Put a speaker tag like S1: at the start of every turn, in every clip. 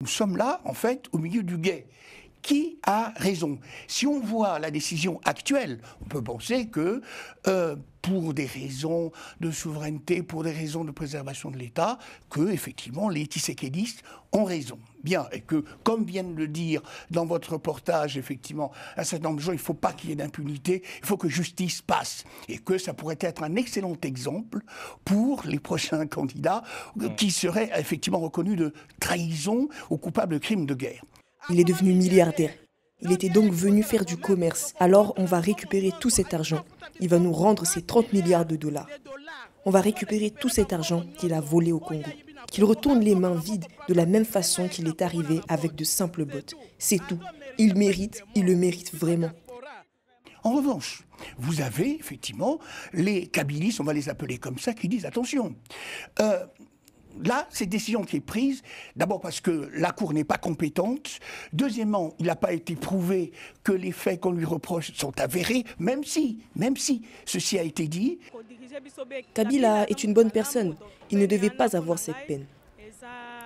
S1: nous sommes là, en fait, au milieu du guet. Qui a raison? Si on voit la décision actuelle, on peut penser que pour des raisons de souveraineté, pour des raisons de préservation de l'État, que effectivement les tshisekédistes ont raison. Bien, et que, comme viennent de le dire dans votre reportage, effectivement, un certain nombre de gens, il ne faut pas qu'il y ait d'impunité, il faut que justice passe. Et que ça pourrait être un excellent exemple pour les prochains candidats qui seraient effectivement reconnus de trahison ou coupables de crimes de guerre.
S2: Il est devenu milliardaire. Il était donc venu faire du commerce. Alors on va récupérer tout cet argent. Il va nous rendre ces 30 milliards de dollars. On va récupérer tout cet argent qu'il a volé au Congo. Qu'il retourne les mains vides de la même façon qu'il est arrivé avec de simples bottes. C'est tout. Il le mérite vraiment.
S1: En revanche, vous avez effectivement les kabylistes, on va les appeler comme ça, qui disent attention. Là, cette décision qui est prise, d'abord parce que la Cour n'est pas compétente, deuxièmement, il n'a pas été prouvé que les faits qu'on lui reproche sont avérés, même si ceci a été dit.
S2: Kabila est une bonne personne. Il ne devait pas avoir cette peine.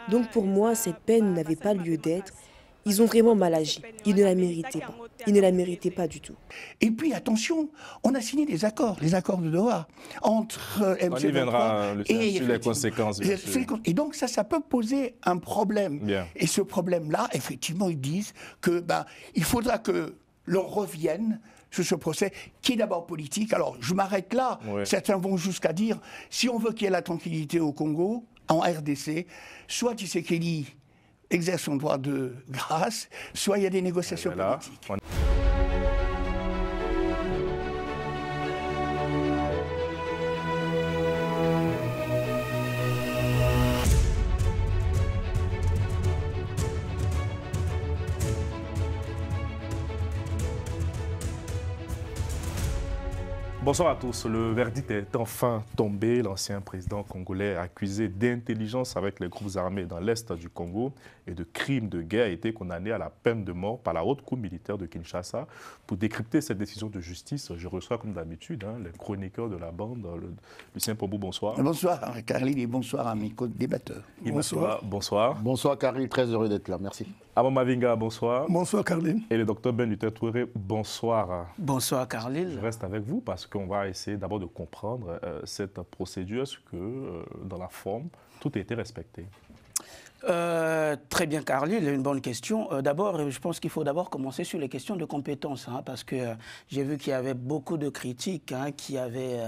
S2: Donc pour moi, cette peine n'avait pas lieu d'être. Ils ont vraiment mal agi. Ils ne la méritaient pas. Ils ne la méritaient pas du tout.
S1: Et puis attention, on a signé des accords, les accords de Doha, entre MC23
S3: on y viendra sur les conséquences.
S1: Et donc ça peut poser un problème.
S3: Bien.
S1: Et ce problème-là, effectivement, ils disent que il faudra que l'on revienne sur ce procès qui est d'abord politique. Alors je m'arrête là.
S3: Oui.
S1: Certains vont jusqu'à dire, si on veut qu'il y ait la tranquillité au Congo, en RDC, soit Tshisekedi exerce son droit de grâce, soit il y a des négociations politiques.
S3: Bonsoir à tous. Le verdict est enfin tombé. L'ancien président congolais accusé d'intelligence avec les groupes armés dans l'est du Congo et de crimes de guerre a été condamné à la peine de mort par la haute cour militaire de Kinshasa. Pour décrypter cette décision de justice, je reçois comme d'habitude les chroniqueurs de la bande. Lucien Pobou, bonsoir.
S1: Bonsoir Carly et bonsoir à mes co-débatteurs.
S3: Bonsoir. Bonsoir.
S4: Bonsoir Carly, très heureux d'être là, merci.
S3: Abou Mavinga, bonsoir.
S5: Bonsoir Carly.
S3: Et le docteur Ben Luther Touré, bonsoir.
S6: Bonsoir Carly.
S3: Je reste avec vous parce qu'on va essayer d'abord de comprendre cette procédure, est-ce que dans la forme, tout a été respecté?
S6: Très bien Carly, il y a une bonne question. D'abord, je pense qu'il faut d'abord commencer sur les questions de compétences, parce que j'ai vu qu'il y avait beaucoup de critiques qui avaient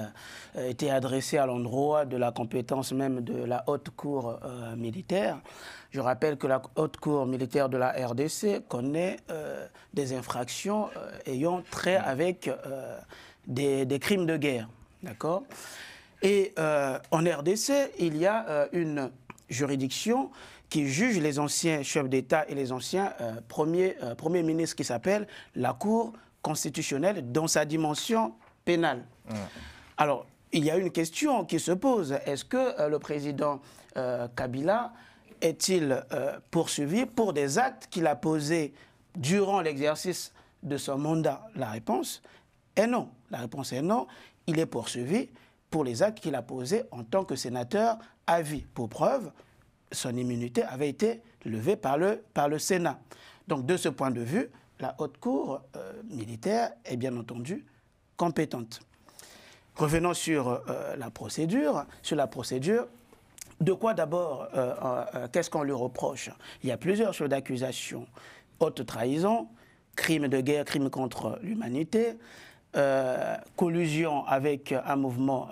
S6: été adressées à l'endroit de la compétence même de la haute cour militaire. Je rappelle que la haute cour militaire de la RDC connaît des infractions ayant trait avec des crimes de guerre, d'accord? Et en RDC, il y a une juridiction qui juge les anciens chefs d'État et les anciens premiers ministres qui s'appelle la Cour constitutionnelle dans sa dimension pénale. Alors, il y a une question qui se pose. Est-ce que le président Kabila est-il poursuivi pour des actes qu'il a posés durant l'exercice de son mandat? La réponse est non. La réponse est non. Il est poursuivi pour les actes qu'il a posés en tant que sénateur à vie. Pour preuve, son immunité avait été levée par le Sénat. Donc, de ce point de vue, la haute cour militaire est bien entendu compétente. Revenons sur la procédure. De quoi d'abord, qu'est-ce qu'on lui reproche? Il y a plusieurs choses d'accusation. Haute trahison, crime de guerre, crime contre l'humanité, collusion avec un mouvement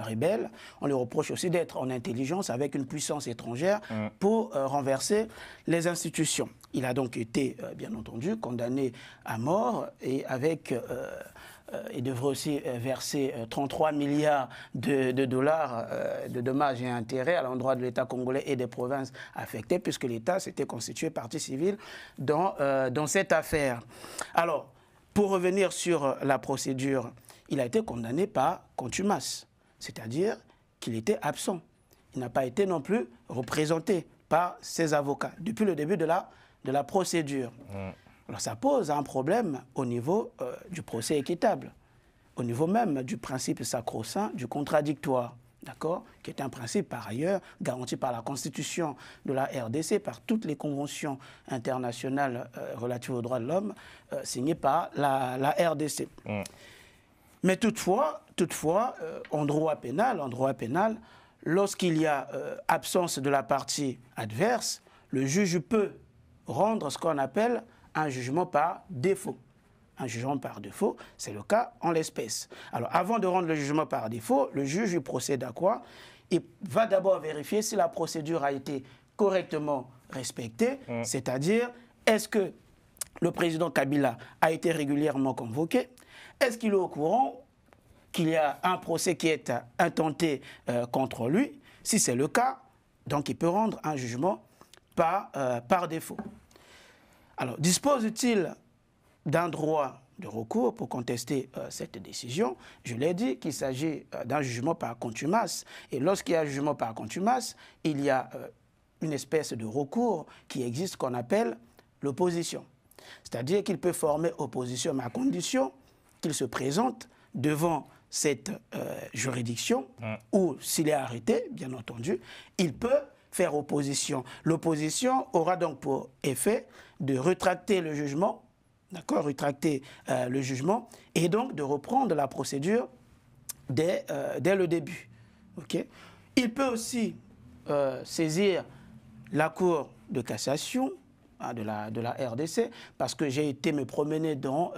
S6: rebelle. On lui reproche aussi d'être en intelligence avec une puissance étrangère pour renverser les institutions. Il a donc été, bien entendu, condamné à mort et avec... il devrait aussi verser 33 milliards de dollars de dommages et intérêts à l'endroit de l'État congolais et des provinces affectées, puisque l'État s'était constitué partie civile dans cette affaire. Alors, pour revenir sur la procédure, il a été condamné par contumace, c'est-à-dire qu'il était absent. Il n'a pas été non plus représenté par ses avocats depuis le début de la procédure. Alors ça pose un problème au niveau du procès équitable, au niveau même du principe sacro-saint du contradictoire. d'accord, qui est un principe par ailleurs garanti par la Constitution de la RDC, par toutes les conventions internationales relatives aux droits de l'homme signées par la RDC. Mais toutefois, en droit pénal, lorsqu'il y a absence de la partie adverse, le juge peut rendre ce qu'on appelle un jugement par défaut. Un jugement par défaut, c'est le cas en l'espèce. Alors, avant de rendre le jugement par défaut, le juge procède à quoi? Il va d'abord vérifier si la procédure a été correctement respectée, c'est-à-dire, est-ce que le président Kabila a été régulièrement convoqué? Est-ce qu'il est au courant qu'il y a un procès qui est intenté contre lui? Si c'est le cas, donc il peut rendre un jugement par défaut. Alors, dispose-t-il d'un droit de recours pour contester cette décision? Je l'ai dit qu'il s'agit d'un jugement par contumace. Et lorsqu'il y a un jugement par contumace, il y a une espèce de recours qui existe qu'on appelle l'opposition. C'est-à-dire qu'il peut former opposition, mais à condition qu'il se présente devant cette juridiction, ou s'il est arrêté, bien entendu, il peut faire opposition. L'opposition aura donc pour effet de rétracter le jugement, d'accord, rétracter le jugement, et donc de reprendre la procédure dès le début. Okay? Il peut aussi saisir la Cour de cassation de la RDC, parce que j'ai été me promener dans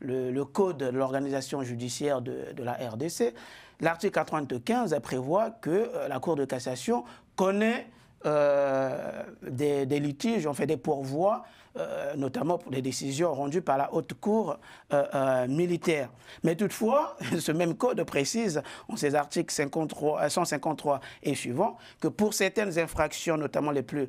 S6: le code de l'organisation judiciaire de la RDC. L'article 95 prévoit que la Cour de cassation connaît des litiges, on fait des pourvois, notamment pour des décisions rendues par la haute cour militaire. Mais toutefois, ce même code précise, en ses articles 153 et suivants, que pour certaines infractions, notamment les plus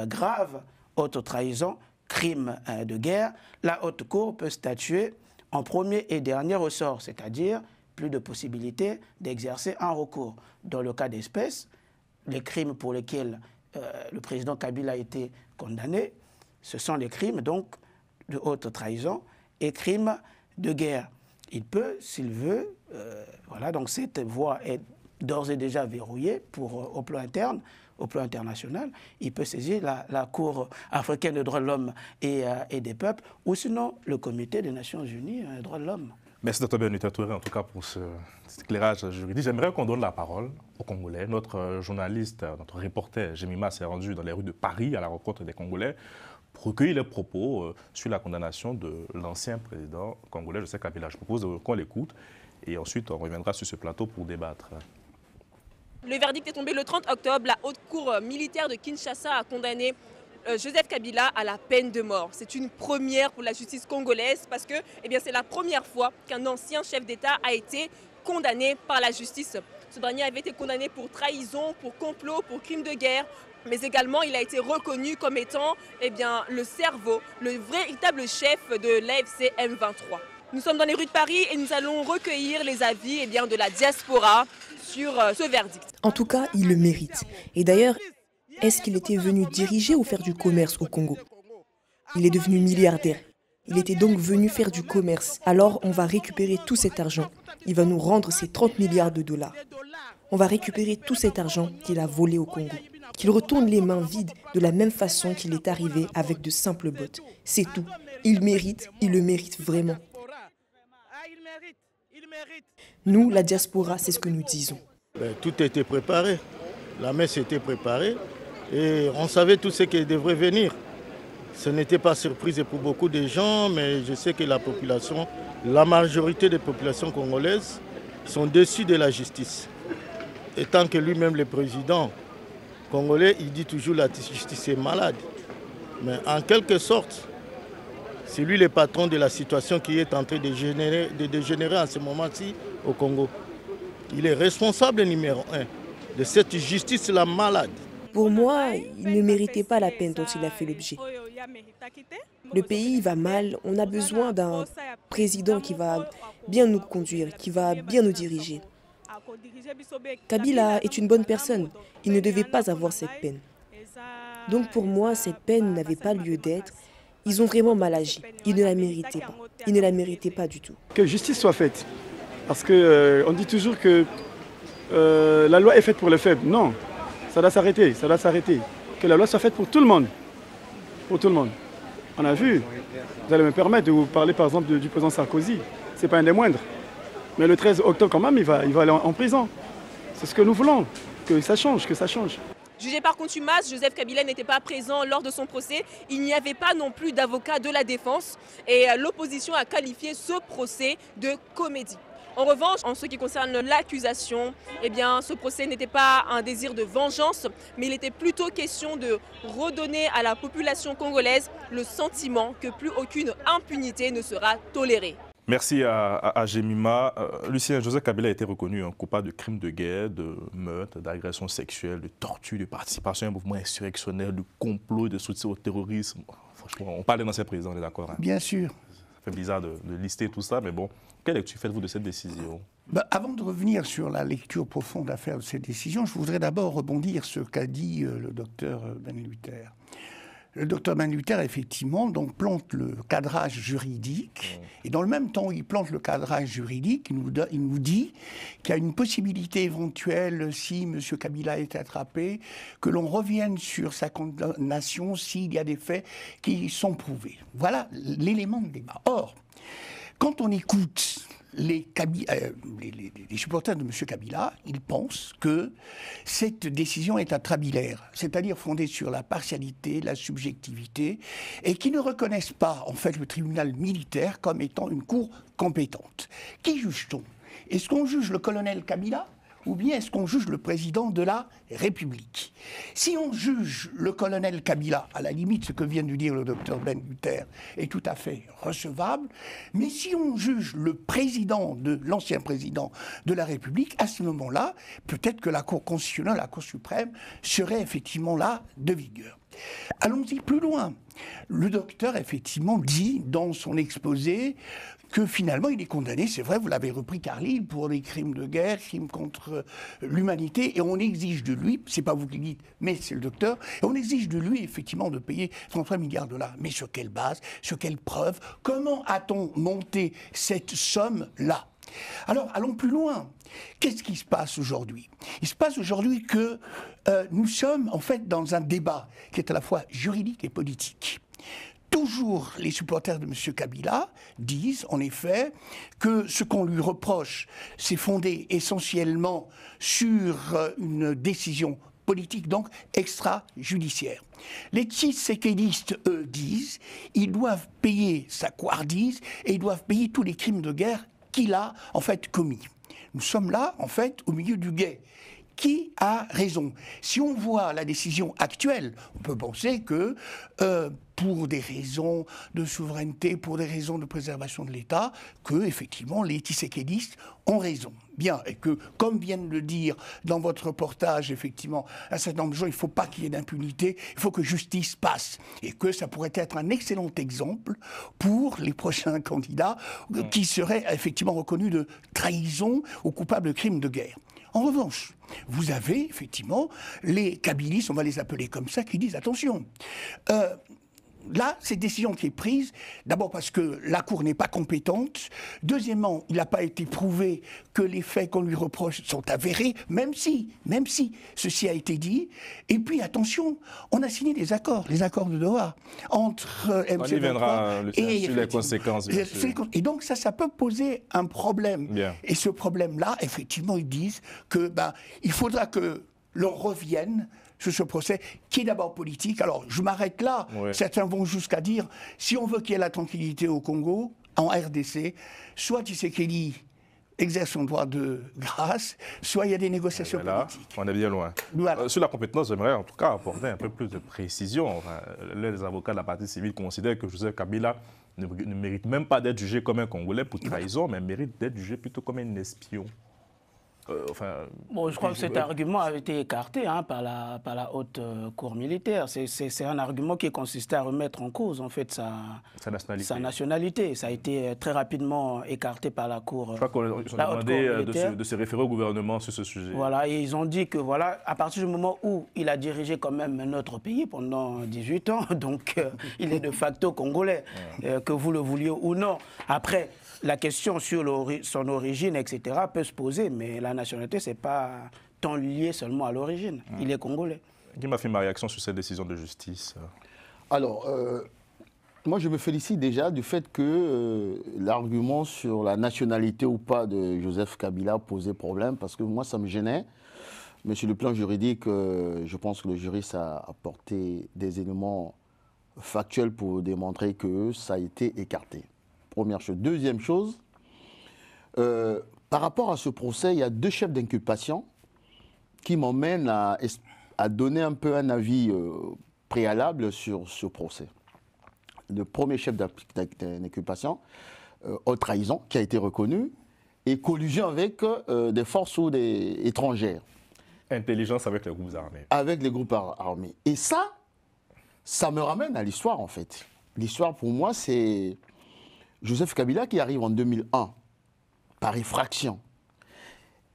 S6: graves, haute trahison, crime de guerre, la haute cour peut statuer en premier et dernier ressort, c'est-à-dire plus de possibilité d'exercer un recours. Dans le cas d'espèce, les crimes pour lesquels le président Kabila a été condamné, ce sont les crimes donc de haute trahison et crimes de guerre. Il peut, s'il veut, voilà, donc cette voie est d'ores et déjà verrouillée au plan interne, au plan international. Il peut saisir la Cour africaine des droits de l'homme et des peuples, ou sinon le Comité des Nations Unies des droits de l'homme.
S3: Merci Dr Bernita Touré, en tout cas pour cet éclairage juridique. J'aimerais qu'on donne la parole aux Congolais. Notre journaliste, notre reporter Jemima s'est rendu dans les rues de Paris à la rencontre des Congolais pour recueillir les propos sur la condamnation de l'ancien président congolais, Joseph Kabila. Je propose qu'on l'écoute et ensuite on reviendra sur ce plateau pour débattre.
S5: Le verdict est tombé le 30 octobre. La haute cour militaire de Kinshasa a condamné Joseph Kabila à la peine de mort. C'est une première pour la justice congolaise parce que c'est la première fois qu'un ancien chef d'État a été condamné par la justice. Ce dernier avait été condamné pour trahison, pour complot, pour crime de guerre, mais également il a été reconnu comme étant le cerveau, le véritable chef de l'AFC M23. Nous sommes dans les rues de Paris et nous allons recueillir les avis de la diaspora sur ce verdict.
S2: En tout cas, il le mérite. Et d'ailleurs, est-ce qu'il était venu diriger ou faire du commerce au Congo? Il est devenu milliardaire. Il était donc venu faire du commerce. Alors, on va récupérer tout cet argent. Il va nous rendre ces 30 milliards de dollars. On va récupérer tout cet argent qu'il a volé au Congo. Qu'il retourne les mains vides de la même façon qu'il est arrivé avec de simples bottes. C'est tout. Il le mérite vraiment. Nous, la diaspora, c'est ce que nous disons.
S7: Tout était préparé. La messe était préparée et on savait tout ce qui devrait venir. Ce n'était pas surprise pour beaucoup de gens, mais je sais que la majorité des populations congolaises sont déçues de la justice. Et tant que lui-même, le président congolais, il dit toujours que la justice est malade. Mais en quelque sorte, c'est lui le patron de la situation qui est en train de dégénérer en ce moment-ci au Congo. Il est responsable numéro 1 de cette justice-là malade.
S2: Pour moi, il ne méritait pas la peine dont il a fait l'objet. Le pays va mal, on a besoin d'un président qui va bien nous conduire, qui va bien nous diriger. Kabila est une bonne personne, il ne devait pas avoir cette peine. Donc pour moi, cette peine n'avait pas lieu d'être. Ils ont vraiment mal agi, ils ne la méritaient pas. Ils ne la méritaient pas du tout.
S8: Que justice soit faite, parce qu'on dit toujours que la loi est faite pour les faibles. Non, ça doit s'arrêter, ça doit s'arrêter. Que la loi soit faite pour tout le monde. Pour tout le monde. On a vu, vous allez me permettre de vous parler par exemple du président Sarkozy. Ce n'est pas un des moindres. Mais le 13 octobre quand même, il va aller en prison. C'est ce que nous voulons, que ça change, que ça change.
S5: Jugé par contumace, Joseph Kabila n'était pas présent lors de son procès. Il n'y avait pas non plus d'avocat de la défense et l'opposition a qualifié ce procès de comédie. En revanche, en ce qui concerne l'accusation, eh bien, ce procès n'était pas un désir de vengeance, mais il était plutôt question de redonner à la population congolaise le sentiment que plus aucune impunité ne sera tolérée.
S3: Merci à Jemima. Lucien, Joseph Kabila a été reconnu coupable de crimes de guerre, de meurtre, d'agression sexuelle, de torture, de participation à un mouvement insurrectionnel, de complot, de soutien au terrorisme. Franchement, on parle d'un ancien président, on est d'accord, hein?
S1: Bien sûr.
S3: Ça fait bizarre de lister tout ça, mais bon, quelle lecture faites-vous de cette décision?
S1: Avant de revenir sur la lecture profonde à faire de cette décision, je voudrais d'abord rebondir sur ce qu'a dit le docteur Ben Luther. Le docteur Ben Luther, effectivement, donc, plante le cadrage juridique, et dans le même temps, il plante le cadrage juridique, il nous dit qu'il y a une possibilité éventuelle, si M. Kabila est attrapé, que l'on revienne sur sa condamnation s'il y a des faits qui sont prouvés. Voilà l'élément de débat. Or, quand on écoute les supporters de M. Kabila, ils pensent que cette décision est atrabilaire, c'est-à-dire fondée sur la partialité, la subjectivité, et qui ne reconnaissent pas, en fait, le tribunal militaire comme étant une cour compétente. Qui juge-t-on? Est-ce qu'on juge le colonel Kabila ou bien est-ce qu'on juge le président de la République? Si on juge le colonel Kabila, à la limite, ce que vient de dire le docteur Ben Luther est tout à fait recevable, mais si on juge le président l'ancien président de la République, à ce moment-là, peut-être que la Cour constitutionnelle, la Cour suprême, serait effectivement là de vigueur. Allons-y plus loin. Le docteur, effectivement, dit dans son exposé que finalement il est condamné, c'est vrai, vous l'avez repris Carlyle, pour des crimes de guerre, crimes contre l'humanité, et on exige de lui, c'est pas vous qui le dites, mais c'est le docteur, et on exige de lui effectivement de payer 33 milliards de dollars. Mais sur quelle base, sur quelle preuve, comment a-t-on monté cette somme-là? Alors, allons plus loin. Qu'est-ce qui se passe aujourd'hui? Il se passe aujourd'hui que nous sommes en fait dans un débat qui est à la fois juridique et politique. Toujours les supporters de M. Kabila disent en effet que ce qu'on lui reproche, c'est fondé essentiellement sur une décision politique, donc extrajudiciaire. Les tshisekédistes, eux, disent ils doivent payer sa couardise et ils doivent payer tous les crimes de guerre qu'il a en fait commis. Nous sommes là en fait au milieu du guet. Qui a raison? Si on voit la décision actuelle, on peut penser que pour des raisons de souveraineté, pour des raisons de préservation de l'État, que effectivement les tshisekédistes ont raison. Bien, et que, comme viennent de le dire dans votre reportage, effectivement, un certain nombre de gens, il ne faut pas qu'il y ait d'impunité, il faut que justice passe. Et que ça pourrait être un excellent exemple pour les prochains candidats qui seraient effectivement reconnus de trahison ou coupables de crimes de guerre. En revanche, vous avez effectivement les kabylistes, on va les appeler comme ça, qui disent attention. Là, cette décision qui est prise, d'abord parce que la Cour n'est pas compétente, deuxièmement, il n'a pas été prouvé que les faits qu'on lui reproche sont avérés, même si ceci a été dit. Et puis, attention, on a signé des accords, les accords de Doha, entre MC23
S3: on y viendra, et sur les conséquences. Bien sûr.
S1: Et donc, ça peut poser un problème.
S3: Bien.
S1: Et ce problème-là, effectivement, ils disent que il faudra que l'on revienne sur ce procès, qui est d'abord politique. Alors, je m'arrête là. Oui. Certains vont jusqu'à dire, si on veut qu'il y ait la tranquillité au Congo, en RDC, soit Tshisekedi exerce son droit de grâce, soit il y a des négociations politiques.
S3: On est bien loin. Voilà. Sur la compétence, j'aimerais en tout cas apporter un peu plus de précision. Enfin, les avocats de la partie civile considèrent que Joseph Kabila ne mérite même pas d'être jugé comme un Congolais pour trahison, mais mérite d'être jugé plutôt comme un espion.
S6: Bon, je crois que cet argument a été écarté par la haute cour militaire. C'est un argument qui consistait à remettre en cause en fait sa nationalité. Ça a été très rapidement écarté par la cour.
S3: Je crois qu'on a demandé de se référer au gouvernement sur ce sujet.
S6: Voilà, et ils ont dit que voilà, à partir du moment où il a dirigé quand même notre pays pendant 18 ans, donc il est de facto congolais, que vous le vouliez ou non. Après, la question sur son origine, etc., peut se poser, mais la nationalité, ce n'est pas tant lié seulement à l'origine. Il est congolais.
S3: Qui m'a fait ma réaction sur cette décision de justice?
S4: Alors, moi, je me félicite déjà du fait que l'argument sur la nationalité ou pas de Joseph Kabila posait problème, parce que moi, ça me gênait. Mais sur le plan juridique, je pense que le juriste a apporté des éléments factuels pour démontrer que ça a été écarté. Première chose. Deuxième chose, par rapport à ce procès, il y a 2 chefs d'inculpation qui m'emmènent à donner un peu un avis préalable sur ce procès. Le premier chef d'inculpation, haute trahison, qui a été reconnu, et collusion avec des forces étrangères.
S3: Intelligence avec les groupes armés.
S4: Avec les groupes armés. Et ça me ramène à l'histoire, en fait. L'histoire, pour moi, c'est Joseph Kabila qui arrive en 2001, par effraction.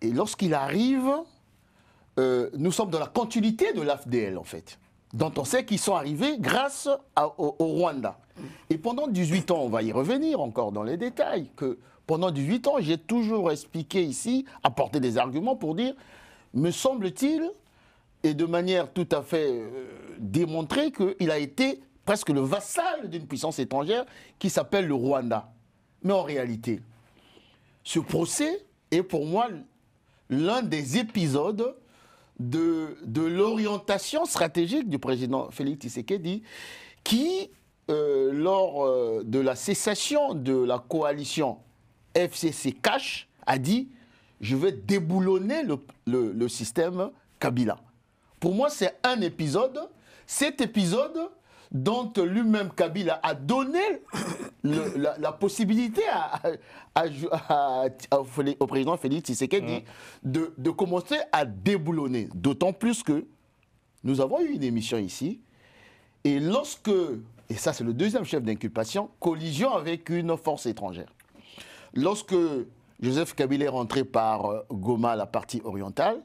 S4: Et lorsqu'il arrive, nous sommes dans la continuité de l'AFDL, en fait, dont on sait qu'ils sont arrivés grâce au Rwanda. Et pendant 18 ans, on va y revenir encore dans les détails, que pendant 18 ans, j'ai toujours expliqué ici, apporté des arguments pour dire, me semble-t-il, et de manière tout à fait démontrée, qu'il a été presque le vassal d'une puissance étrangère qui s'appelle le Rwanda. Mais en réalité, ce procès est pour moi l'un des épisodes de l'orientation stratégique du président Félix Tshisekedi qui, lors de la cessation de la coalition FCC-CACH, a dit « je vais déboulonner le système Kabila ». Pour moi, c'est un épisode, cet épisode dont lui-même Kabila a donné la possibilité au président Félix Tshisekedi de commencer à déboulonner. D'autant plus que nous avons eu une émission ici, et lorsque, et ça c'est le deuxième chef d'inculpation, collision avec une force étrangère. Lorsque Joseph Kabila est rentré par Goma, la partie orientale,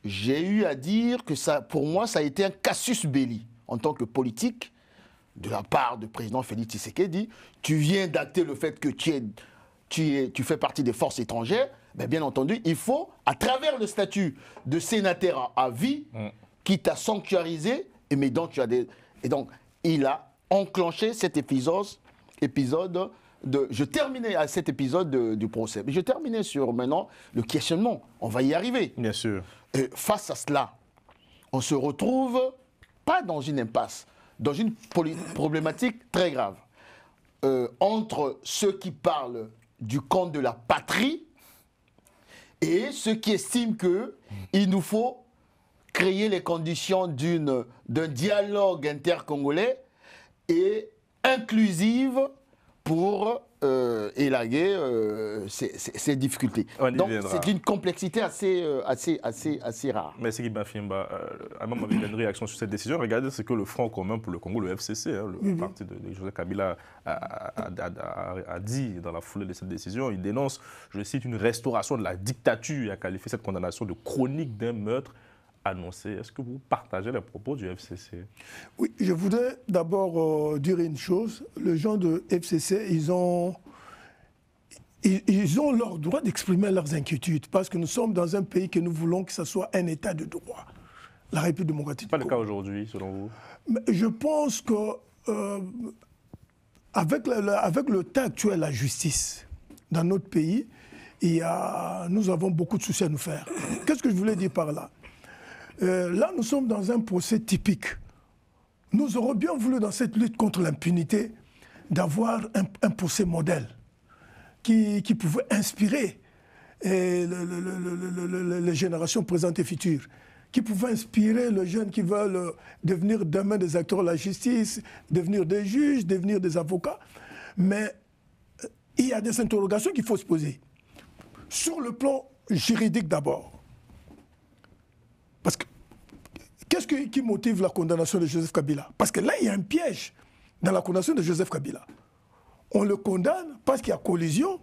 S4: j'ai eu à dire que ça, pour moi, ça a été un casus belli en tant que politique de la part du président Félix Tshisekedi. Tu viens d'acter le fait que tu fais partie des forces étrangères. Mais bien entendu, il faut, à travers le statut de sénateur à vie, qui t'a sanctuarisé, et donc il a enclenché cet épisode je terminais à cet épisode du procès. Mais je terminais sur maintenant le questionnement. On va y arriver.
S3: Bien sûr.
S4: Et face à cela, on se retrouve pas dans une impasse, dans une problématique très grave. Entre ceux qui parlent du camp de la patrie et ceux qui estiment qu'il nous faut créer les conditions d'un dialogue intercongolais et inclusive pour élaguer ces difficultés. Donc c'est une complexité assez rare.
S3: Mais c'est qui Bafimba, Amam avait une réaction sur cette décision. Regardez ce que le Front commun pour le Congo, le FCC, le parti de Joseph Kabila, a dit dans la foulée de cette décision. Il dénonce, je cite, une restauration de la dictature et a qualifié cette condamnation de chronique d'un meurtre annoncé. Est-ce que vous partagez les propos du FCC?
S9: Oui, je voudrais d'abord dire une chose. Les gens de FCC, ils ont leur droit d'exprimer leurs inquiétudes parce que nous sommes dans un pays que nous voulons que ce soit un état de droit. La République démocratique.
S3: Ce n'est pas le cas aujourd'hui, selon vous?
S9: Mais je pense que avec le temps actuel, la justice dans notre pays, nous avons beaucoup de soucis à nous faire. Qu'est-ce que je voulais dire par là? Là, nous sommes dans un procès typique. Nous aurions bien voulu, dans cette lutte contre l'impunité, d'avoir un procès modèle qui pouvait inspirer les générations présentes et futures, qui pouvait inspirer les jeunes qui veulent devenir demain des acteurs de la justice, devenir des juges, devenir des avocats. Mais il y a des interrogations qu'il faut se poser. Sur le plan juridique d'abord. Parce que, qu'est-ce qui motive la condamnation de Joseph Kabila? Parce que là, il y a un piège dans la condamnation de Joseph Kabila. On le condamne parce qu'il y a collision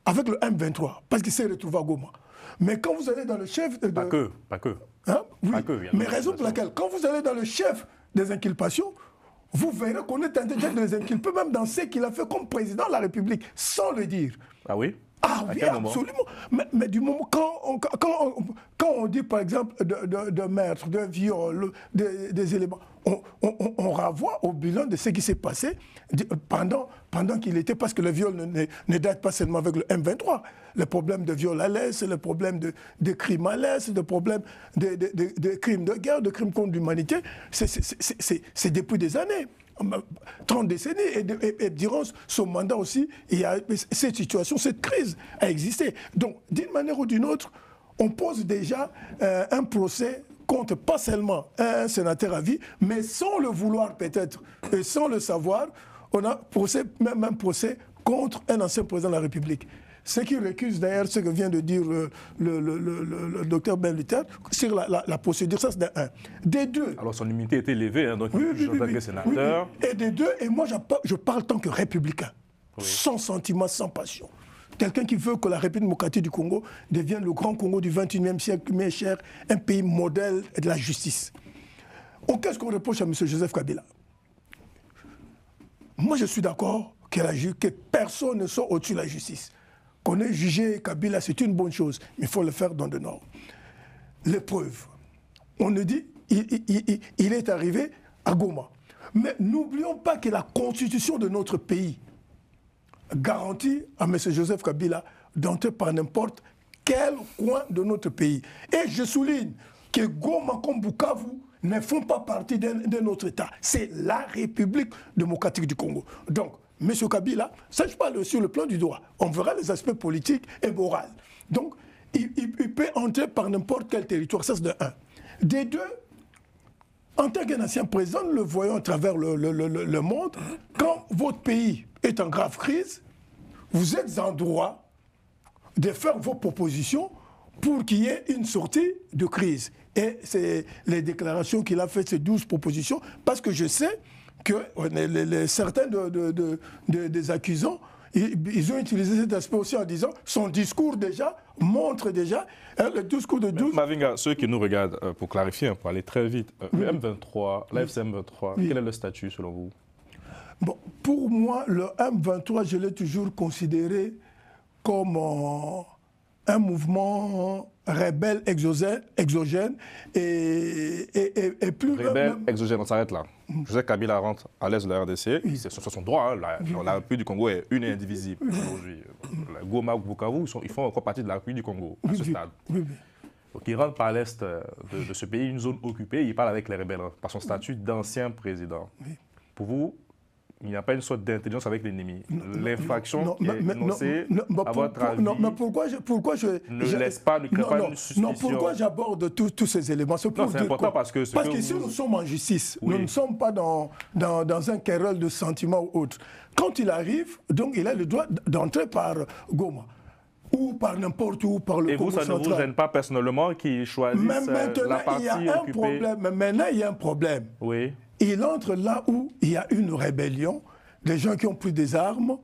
S9: avec le M23, parce qu'il s'est retrouvé à Goma. Mais quand vous allez dans le chef...
S3: Pas que.
S9: Hein? Oui.
S3: Pas que,
S9: mais raison pour laquelle, quand vous allez dans le chef des inculpations, vous verrez qu'on est en train de les inculper, même dans ce qu'il a fait comme président de la République, sans le dire.
S3: Ah oui?
S9: Ah Ah oui, absolument. Mais du moment, quand on dit par exemple de meurtre, de viol, des éléments, on renvoie au bilan de ce qui s'est passé pendant qu'il était, parce que le viol ne date pas seulement avec le M23. Le problème de viol à l'Est, le problème de crimes à l'Est, le problème de crimes de guerre, de crimes contre l'humanité, c'est depuis des années. 30 décennies, et durant son mandat aussi, il y a cette situation, cette crise a existé. Donc, d'une manière ou d'une autre, on pose déjà un procès contre pas seulement un sénateur à vie, mais sans le vouloir peut-être, et sans le savoir, on a même un procès contre un ancien président de la République. Ce qui récuse d'ailleurs ce que vient de dire le docteur Ben Luther sur la procédure, ça c'est d'un. Des deux.
S3: Alors son immunité était levée, hein, donc il est sénateur.
S9: Oui. Et des deux, et moi je parle tant que républicain, sans sentiment, sans passion. Quelqu'un qui veut que la République démocratique du Congo devienne le grand Congo du XXIe siècle, mais cher, un pays modèle de la justice. Qu'est-ce qu'on reproche à M. Joseph Kabila? Moi je suis d'accord que personne ne soit au-dessus de la justice. Qu'on ait jugé Kabila, c'est une bonne chose, mais il faut le faire dans le Nord. Les preuves. On nous dit, il est arrivé à Goma. Mais n'oublions pas que la constitution de notre pays garantit à M. Joseph Kabila d'entrer par n'importe quel coin de notre pays. Et je souligne que Goma comme Bukavu ne font pas partie d'un autre État. C'est la République démocratique du Congo. Donc, M. Kabila, ça je parle sur le plan du droit. On verra les aspects politiques et moraux. Donc, il peut entrer par n'importe quel territoire, ça c'est de un. Des deux, en tant qu'un ancien président, nous le voyons à travers le monde, quand votre pays est en grave crise, vous êtes en droit de faire vos propositions pour qu'il y ait une sortie de crise. Et c'est les déclarations qu'il a faites, ces 12 propositions, parce que je sais que certains des accusants, ils ont utilisé cet aspect aussi en disant son discours déjà montre déjà le discours de 12.
S3: Mavinga, ceux qui nous regardent, pour clarifier, pour aller très vite, le M23, l'AFC M23, quel est le statut selon vous?
S9: Bon, pour moi, le M23, je l'ai toujours considéré comme un mouvement rebelle exogène et plus...
S3: Rebelle exogène, on s'arrête là. Joseph Kabila rentre à l'est de la RDC, c'est son droit, hein, la République du Congo est une et indivisible aujourd'hui. Goma ou Bukavu, ils font encore partie de la République du Congo à ce stade. Donc il rentre par l'est de ce pays, une zone occupée, il parle avec les rebelles par son statut d'ancien président. Pour vous, il n'y a pas une sorte d'intelligence avec l'ennemi. L'infraction qui est énoncée, à votre avis, ne laisse pas, ne crée pas une suspicion.
S9: Non, pourquoi j'aborde tous ces éléments? C'est
S3: important parce que
S9: si nous sommes en justice, nous ne sommes pas dans un querelle de sentiments ou autre. Quand il arrive, donc il a le droit d'entrer par Goma. Ou par n'importe où, par le Congo central.
S3: Et vous, ça ne vous gêne pas personnellement qu'ils choisissent la partie occupée?
S9: Maintenant, il y a un problème.
S3: Oui.
S9: Il entre là où il y a une rébellion, des gens qui ont pris des armes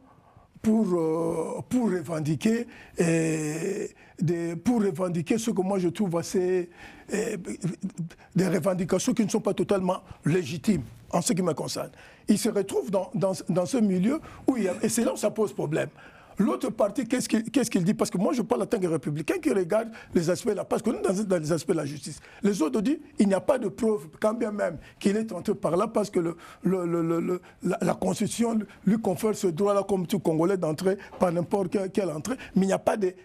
S9: pour revendiquer ce que moi je trouve assez... des revendications qui ne sont pas totalement légitimes en ce qui me concerne. Il se retrouve dans ce milieu où il y a... Et c'est là où ça pose problème. L'autre partie, qu'est-ce qu'il dit? Parce que moi, je parle en tant que républicain qui regarde les aspects là, parce que nous, dans les aspects de la justice. Les autres disent qu'il n'y a pas de preuve, quand bien même qu'il est entré par là, parce que la Constitution lui confère ce droit-là, comme tout Congolais, d'entrer par n'importe quelle entrée, mais il n'y a pas des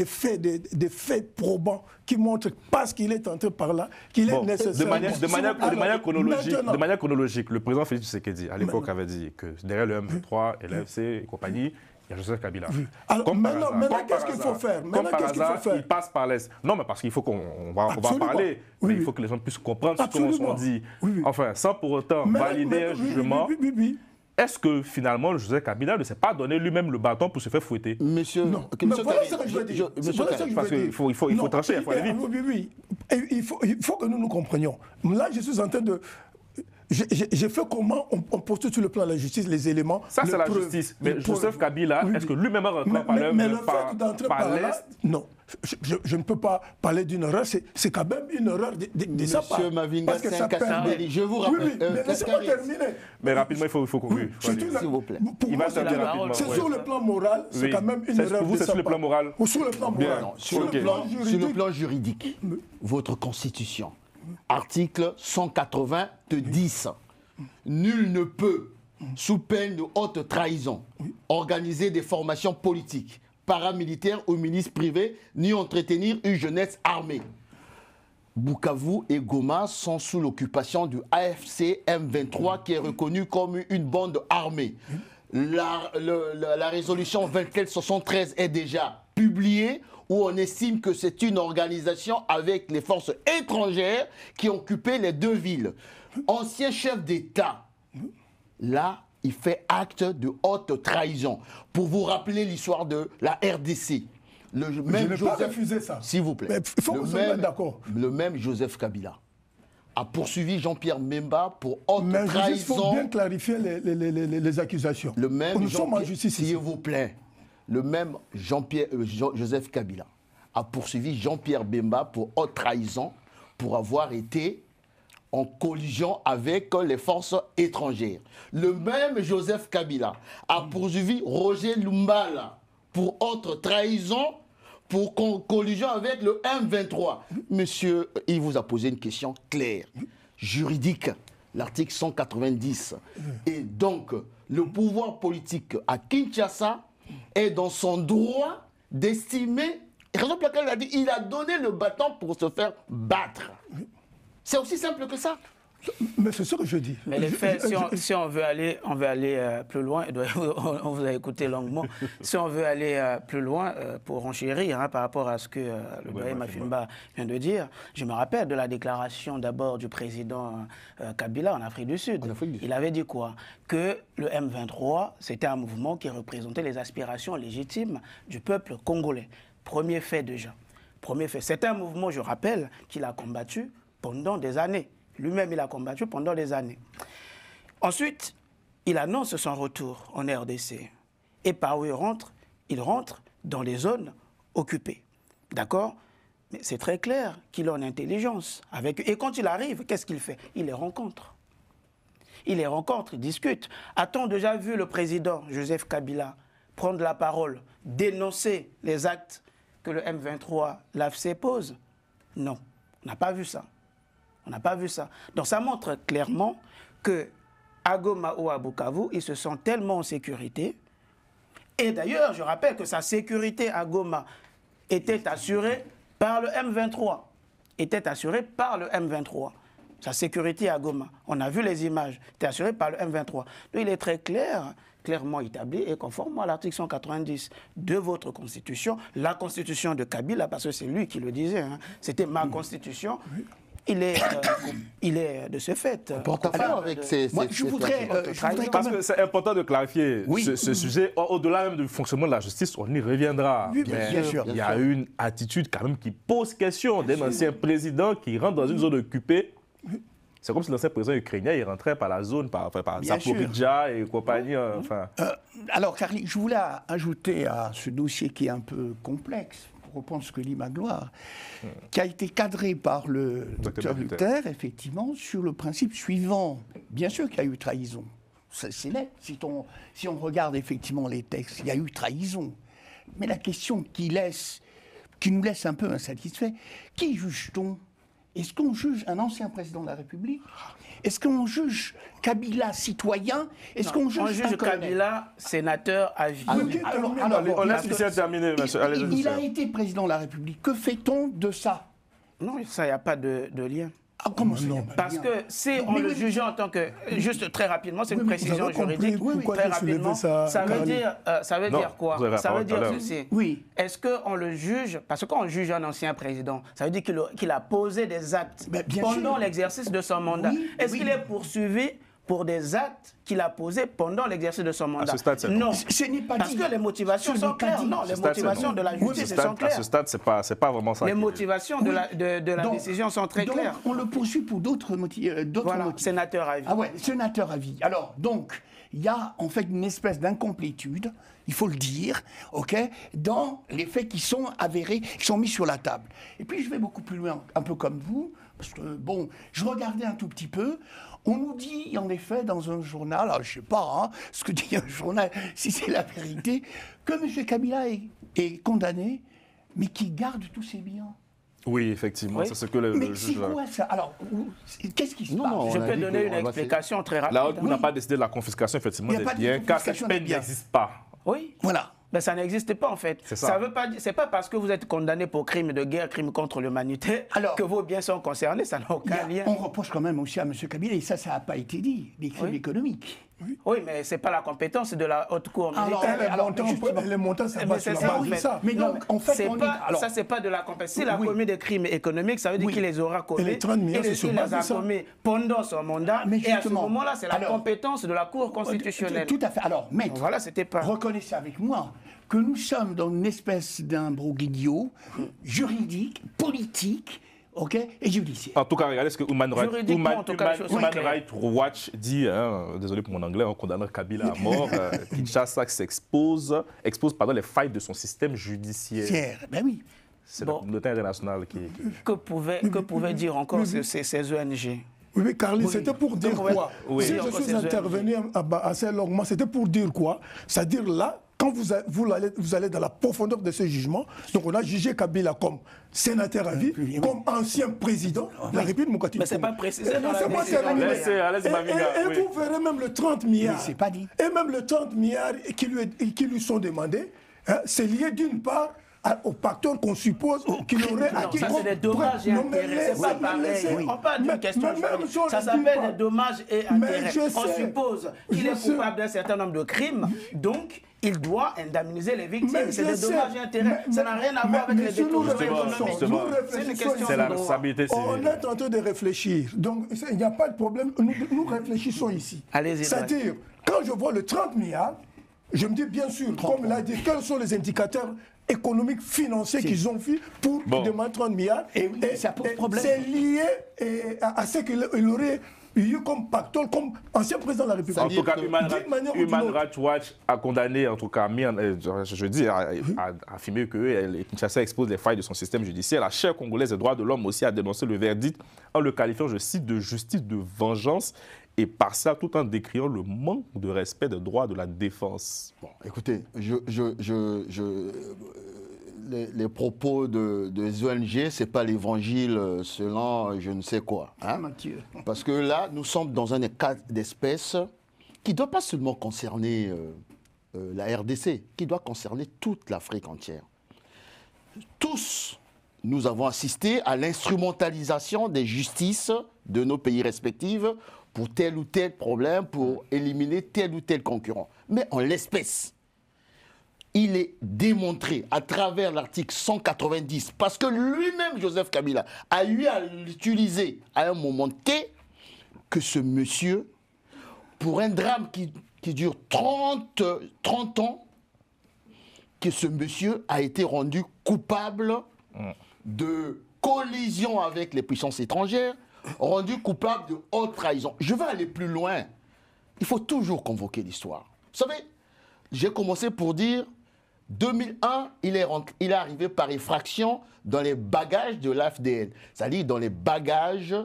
S9: faits probants qui montrent, parce qu'il est entré par là, qu'il est nécessaire.
S3: De manière chronologique, le président Félix Tshisekedi, à l'époque, avait dit que derrière le M23 et l'AFC et compagnie, il y a Joseph Kabila.
S9: Alors, maintenant, qu'est-ce qu'il faut faire?
S3: Il passe par l'Est. Non, mais parce qu'il faut qu'on va parler. Mais il faut que les gens puissent comprendre ce qu'on dit. Enfin, sans pour autant valider un jugement. Est-ce que finalement, Joseph Kabila ne s'est pas donné lui-même le bâton pour se faire fouetter?
S9: Monsieur, non. Mais voilà ce que je veux dire.
S3: Parce qu'il faut trancher, il faut aller vite.
S9: Oui. Il faut que nous nous comprenions. Là, je suis en train de... J'ai fait comment on postule sur le plan de la justice les éléments.
S3: Ça, c'est la justice. Mais Joseph Kabila, est-ce que lui-même a rentré par l'Est?
S9: Mais le fait d'entrer par l'Est, non. je ne peux pas parler d'une erreur, c'est quand même une erreur de sa part.
S4: Monsieur Mavinga Kassambeli, je vous rappelle.
S9: Oui, mais laissez-moi terminer.
S3: Mais rapidement, il faut conclure.
S4: S'il vous plaît.
S3: Il va terminer rapidement.
S9: C'est sur le plan moral, c'est quand même une erreur.
S3: Pour vous, c'est sur le plan moral?
S9: Ou sur le plan moral.
S4: Sur le plan juridique, votre constitution, article 180 te dit nul ne peut, sous peine de haute trahison, organiser des formations politiques, paramilitaires ou milices privées, ni entretenir une jeunesse armée. Bukavu et Goma sont sous l'occupation du AFC M23 qui est reconnu comme une bande armée. La résolution 2473 est déjà publiée où on estime que c'est une organisation avec les forces étrangères qui occupaient les deux villes. Ancien chef d'État, là, il fait acte de haute trahison. Pour vous rappeler l'histoire de la RDC.
S9: Je n'ai pas refusé ça.
S4: S'il vous plaît.
S9: Il faut qu'on se mette d'accord.
S4: Le même Joseph Kabila a poursuivi Jean-Pierre Memba pour haute trahison.
S9: Il faut bien clarifier les accusations.
S4: Le même
S9: Nous sommes en justice ici.
S4: S'il vous plaît. Le même Joseph Kabila a poursuivi Jean-Pierre Bemba pour haute trahison pour avoir été en collision avec les forces étrangères. Le même Joseph Kabila a poursuivi Roger Lumbala pour haute trahison pour collision avec le M23. Monsieur, il vous a posé une question claire, juridique, l'article 190. Et donc, le pouvoir politique à Kinshasa est dans son droit d'estimer, raison pour laquelle il a dit, il a donné le bâton pour se faire battre. C'est aussi simple que ça.
S9: Mais c'est ce que je dis.
S6: Mais les faits, si on veut aller plus loin, on vous a écouté longuement, si on veut aller plus loin pour renchérir par rapport à ce que le doyen Mafimba vient de dire, je me rappelle de la déclaration d'abord du président Kabila en Afrique du Sud. Il avait dit quoi? Que le M23, c'était un mouvement qui représentait les aspirations légitimes du peuple congolais. Premier fait déjà. Premier fait. C'est un mouvement, je rappelle, qu'il a combattu pendant des années. Lui-même, il a combattu pendant des années. Ensuite, il annonce son retour en RDC. Et par où il rentre? Il rentre dans les zones occupées. D'accord? Mais c'est très clair qu'il a une intelligence avec eux. Et quand il arrive, qu'est-ce qu'il fait? Il les rencontre. Il les rencontre, il discute. A-t-on déjà vu le président Joseph Kabila prendre la parole, dénoncer les actes que le M23, l'AFC pose? Non, on n'a pas vu ça. On n'a pas vu ça. Donc ça montre clairement que à Goma ou à Bukavu, ils se sentent tellement en sécurité. Et d'ailleurs, je rappelle que sa sécurité à Goma était assurée par le M23. Était assurée par le M23. Sa sécurité à Goma, on a vu les images, était assurée par le M23. Donc il est très clair, clairement établi et conforme à l'article 190 de votre constitution, la constitution de Kabila, parce que c'est lui qui le disait, hein, c'était ma constitution. Il est de ce fait.
S1: Je voudrais
S3: parce que c'est important de clarifier ce sujet. Au-delà même du fonctionnement de la justice, on y reviendra.
S1: Oui, bien sûr.
S3: Il y a une attitude quand même qui pose question d'un ancien président qui rentre dans une zone occupée. C'est comme si l'ancien président ukrainien il rentrait par la zone, par Zaporizhzhia et compagnie.
S1: Alors, Carly, je voulais ajouter à ce dossier qui est un peu complexe, pour reprendre ce que dit Magloire, qui a été cadré par le docteur Luther, effectivement, sur le principe suivant. Bien sûr qu'il y a eu trahison. C'est net. Si on regarde effectivement les textes, il y a eu trahison. Mais la question qui nous laisse un peu insatisfaits, qui juge-t-on? Est-ce qu'on juge un ancien président de la République? Est-ce qu'on juge Kabila citoyen? Est-ce qu'on juge
S6: Kabila sénateur à vie?
S3: On laisse Lucien terminer, monsieur.
S1: Il a été président de la République. Que fait-on de ça?
S6: Non, ça, il n'y a pas de lien.
S1: Ah, comment ça?
S6: Parce que si on le jugeait en tant que... Juste très rapidement, c'est une précision juridique. Très rapidement, ça veut dire quoi? Ça veut dire ceci.
S1: Oui.
S6: Est-ce qu'on le juge? Parce que quand on juge un ancien président, ça veut dire qu'il a posé des actes pendant l'exercice de son mandat. Est-ce qu'il est poursuivi pour des actes qu'il a posés pendant l'exercice de son mandat.
S3: À ce stade, c'est
S6: non.
S1: Ce n'est pas
S6: Parce
S1: dit.
S6: que les motivations sont claires. Non, les motivations de la justice sont claires.
S3: À ce stade, c'est pas vraiment ça.
S6: Les motivations de la décision sont très
S1: donc,
S6: claires.
S1: on le poursuit pour d'autres motifs.
S6: Voilà, sénateur à vie.
S1: Ah ouais, sénateur à vie. Alors, donc, il y a en fait une espèce d'incomplétude, il faut le dire, ok, dans les faits qui sont avérés, qui sont mis sur la table. Et puis, je vais beaucoup plus loin, un peu comme vous, parce que, bon, je regardais un tout petit peu. On nous dit, en effet, dans un journal, alors je ne sais pas ce que dit un journal, si c'est la vérité, que M. Kabila est condamné, mais qu'il garde tous ses biens.
S3: Oui, effectivement, c'est ce que le
S1: mais
S3: juge...
S1: c'est quoi ça? Alors, qu'est-ce qui se passe?
S6: Je peux donner une explication très rapide.
S3: La haute cour n'a pas décidé de la confiscation, effectivement, des biens, car cette peine n'existe pas.
S6: Oui.
S1: Voilà.
S6: Ben, ça n'existe pas en fait.
S3: Ça
S6: veut pas, c'est pas parce que vous êtes condamné pour crime de guerre, crime contre l'humanité, que vos biens sont concernés, ça n'a aucun lien.
S1: On reproche quand même aussi à M. Kabila, et ça n'a pas été dit, des crimes économiques.
S6: Oui, mais ce n'est pas la compétence de la haute cour militaire.
S9: Les montants, ça va sur la base de ça.
S1: Mais donc, en fait,
S6: ça, c'est pas de la compétence. S'il a commis des crimes économiques, ça veut dire qu'il les aura commis.
S9: Et les 30 millions, c'est sur base de ça.
S6: commis pendant son mandat. Et à ce moment-là, c'est la compétence de la Cour constitutionnelle.
S1: Tout à fait. Alors, maître,
S6: voilà, c'était pas...
S1: reconnaissez avec moi que nous sommes dans une espèce d'imbroglio juridique, politique, ok, et judiciaire.
S3: En tout cas, regardez ce que Human Rights Watch dit, désolé pour mon anglais, en condamnant Kabila à mort, Kinshasa expose les failles de son système judiciaire.
S1: Ben oui.
S3: C'est la communauté internationale qui...
S6: Que pouvaient dire encore ces ONG?
S9: Oui, mais Carly, c'était pour dire quoi? Si je suis intervenu assez longuement, c'était pour dire quoi? C'est-à-dire là, quand vous allez dans la profondeur de ce jugement, donc on a jugé Kabila comme sénateur à vie, comme ancien président de la République démocratique.
S6: Mais c'est pas précisé dans la
S9: Et vous verrez même le 30 milliards.
S1: C'est pas dit.
S9: Et même le 30 milliards qui lui sont demandés, c'est lié d'une part au pacteur qu'on suppose qu'il aurait acquis.
S6: Ça, c'est des dommages et intérêts. C'est pas pareil. On parle d'une question juridique. Ça s'appelle des dommages et intérêts. On suppose qu'il est coupable d'un certain nombre de crimes, donc il doit indemniser les victimes. C'est des dommages et intérêts. Ça n'a rien à voir avec les détournements économiques.
S3: C'est une question de responsabilité.
S9: On est en train de réfléchir. Donc, il n'y a pas de problème. Nous réfléchissons ici.
S6: Allez-y.
S9: C'est-à-dire, quand je vois le 30 milliards, je me dis bien sûr, comme l'a dit, quels sont les indicateurs économiques, financiers qu'ils ont fait pour demander 30 milliards.
S1: Et ça pose problème.
S9: C'est lié à ce qu'il aurait eu comme pactole, comme ancien président de la République.
S3: En tout cas, Human Rights Watch a condamné, en tout cas, a affirmé que Kinshasa expose les failles de son système judiciaire. La chaire congolaise des droits de l'homme aussi a dénoncé le verdict en le qualifiant, je cite, de justice de vengeance et partiale, tout en décriant le manque de respect des droits de la défense.
S4: Bon, écoutez, les propos des ONG, ce n'est pas l'évangile selon je ne sais quoi. Hein? Parce que là, nous sommes dans un cas d'espèce qui ne doit pas seulement concerner la RDC, qui doit concerner toute l'Afrique entière. Tous, nous avons assisté à l'instrumentalisation des justices de nos pays respectifs pour tel ou tel problème, pour éliminer tel ou tel concurrent. Mais en l'espèce, il est démontré à travers l'article 190, parce que lui-même, Joseph Kabila, a eu à l'utiliser à un moment T, que ce monsieur, pour un drame qui dure 30 ans, que ce monsieur a été rendu coupable de collision avec les puissances étrangères, rendu coupable de haute trahison. Je vais aller plus loin. Il faut toujours convoquer l'histoire. Vous savez, j'ai commencé pour dire 2001, il est arrivé par effraction dans les bagages de l'AFDL, c'est-à-dire dans les bagages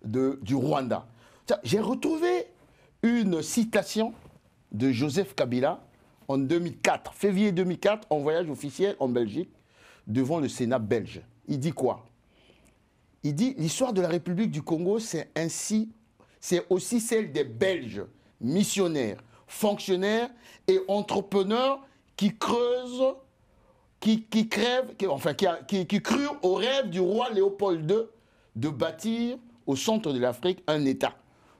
S4: du Rwanda. J'ai retrouvé une citation de Joseph Kabila en 2004, février 2004, en voyage officiel en Belgique, devant le Sénat belge. Il dit quoi? Il dit « L'histoire de la République du Congo, c'est aussi celle des Belges, missionnaires, fonctionnaires et entrepreneurs qui creusent, qui crurent au rêve du roi Léopold II de bâtir au centre de l'Afrique un État.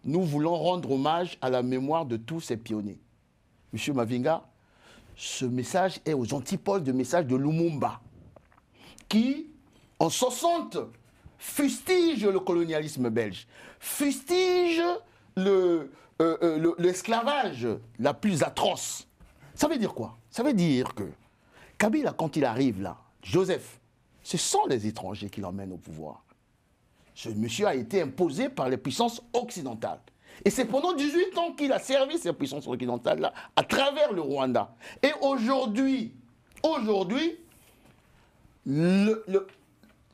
S4: Nous voulons rendre hommage à la mémoire de tous ces pionniers. » Monsieur Mavinga, ce message est aux antipodes du message de Lumumba, qui, en 60, fustige le colonialisme belge, fustige l'esclavage la plus atroce. Ça veut dire quoi? Ça veut dire que Kabila, quand il arrive là, Joseph, ce sont les étrangers qui l'emmènent au pouvoir. Ce monsieur a été imposé par les puissances occidentales. Et c'est pendant 18 ans qu'il a servi ces puissances occidentales-là à travers le Rwanda. Et aujourd'hui,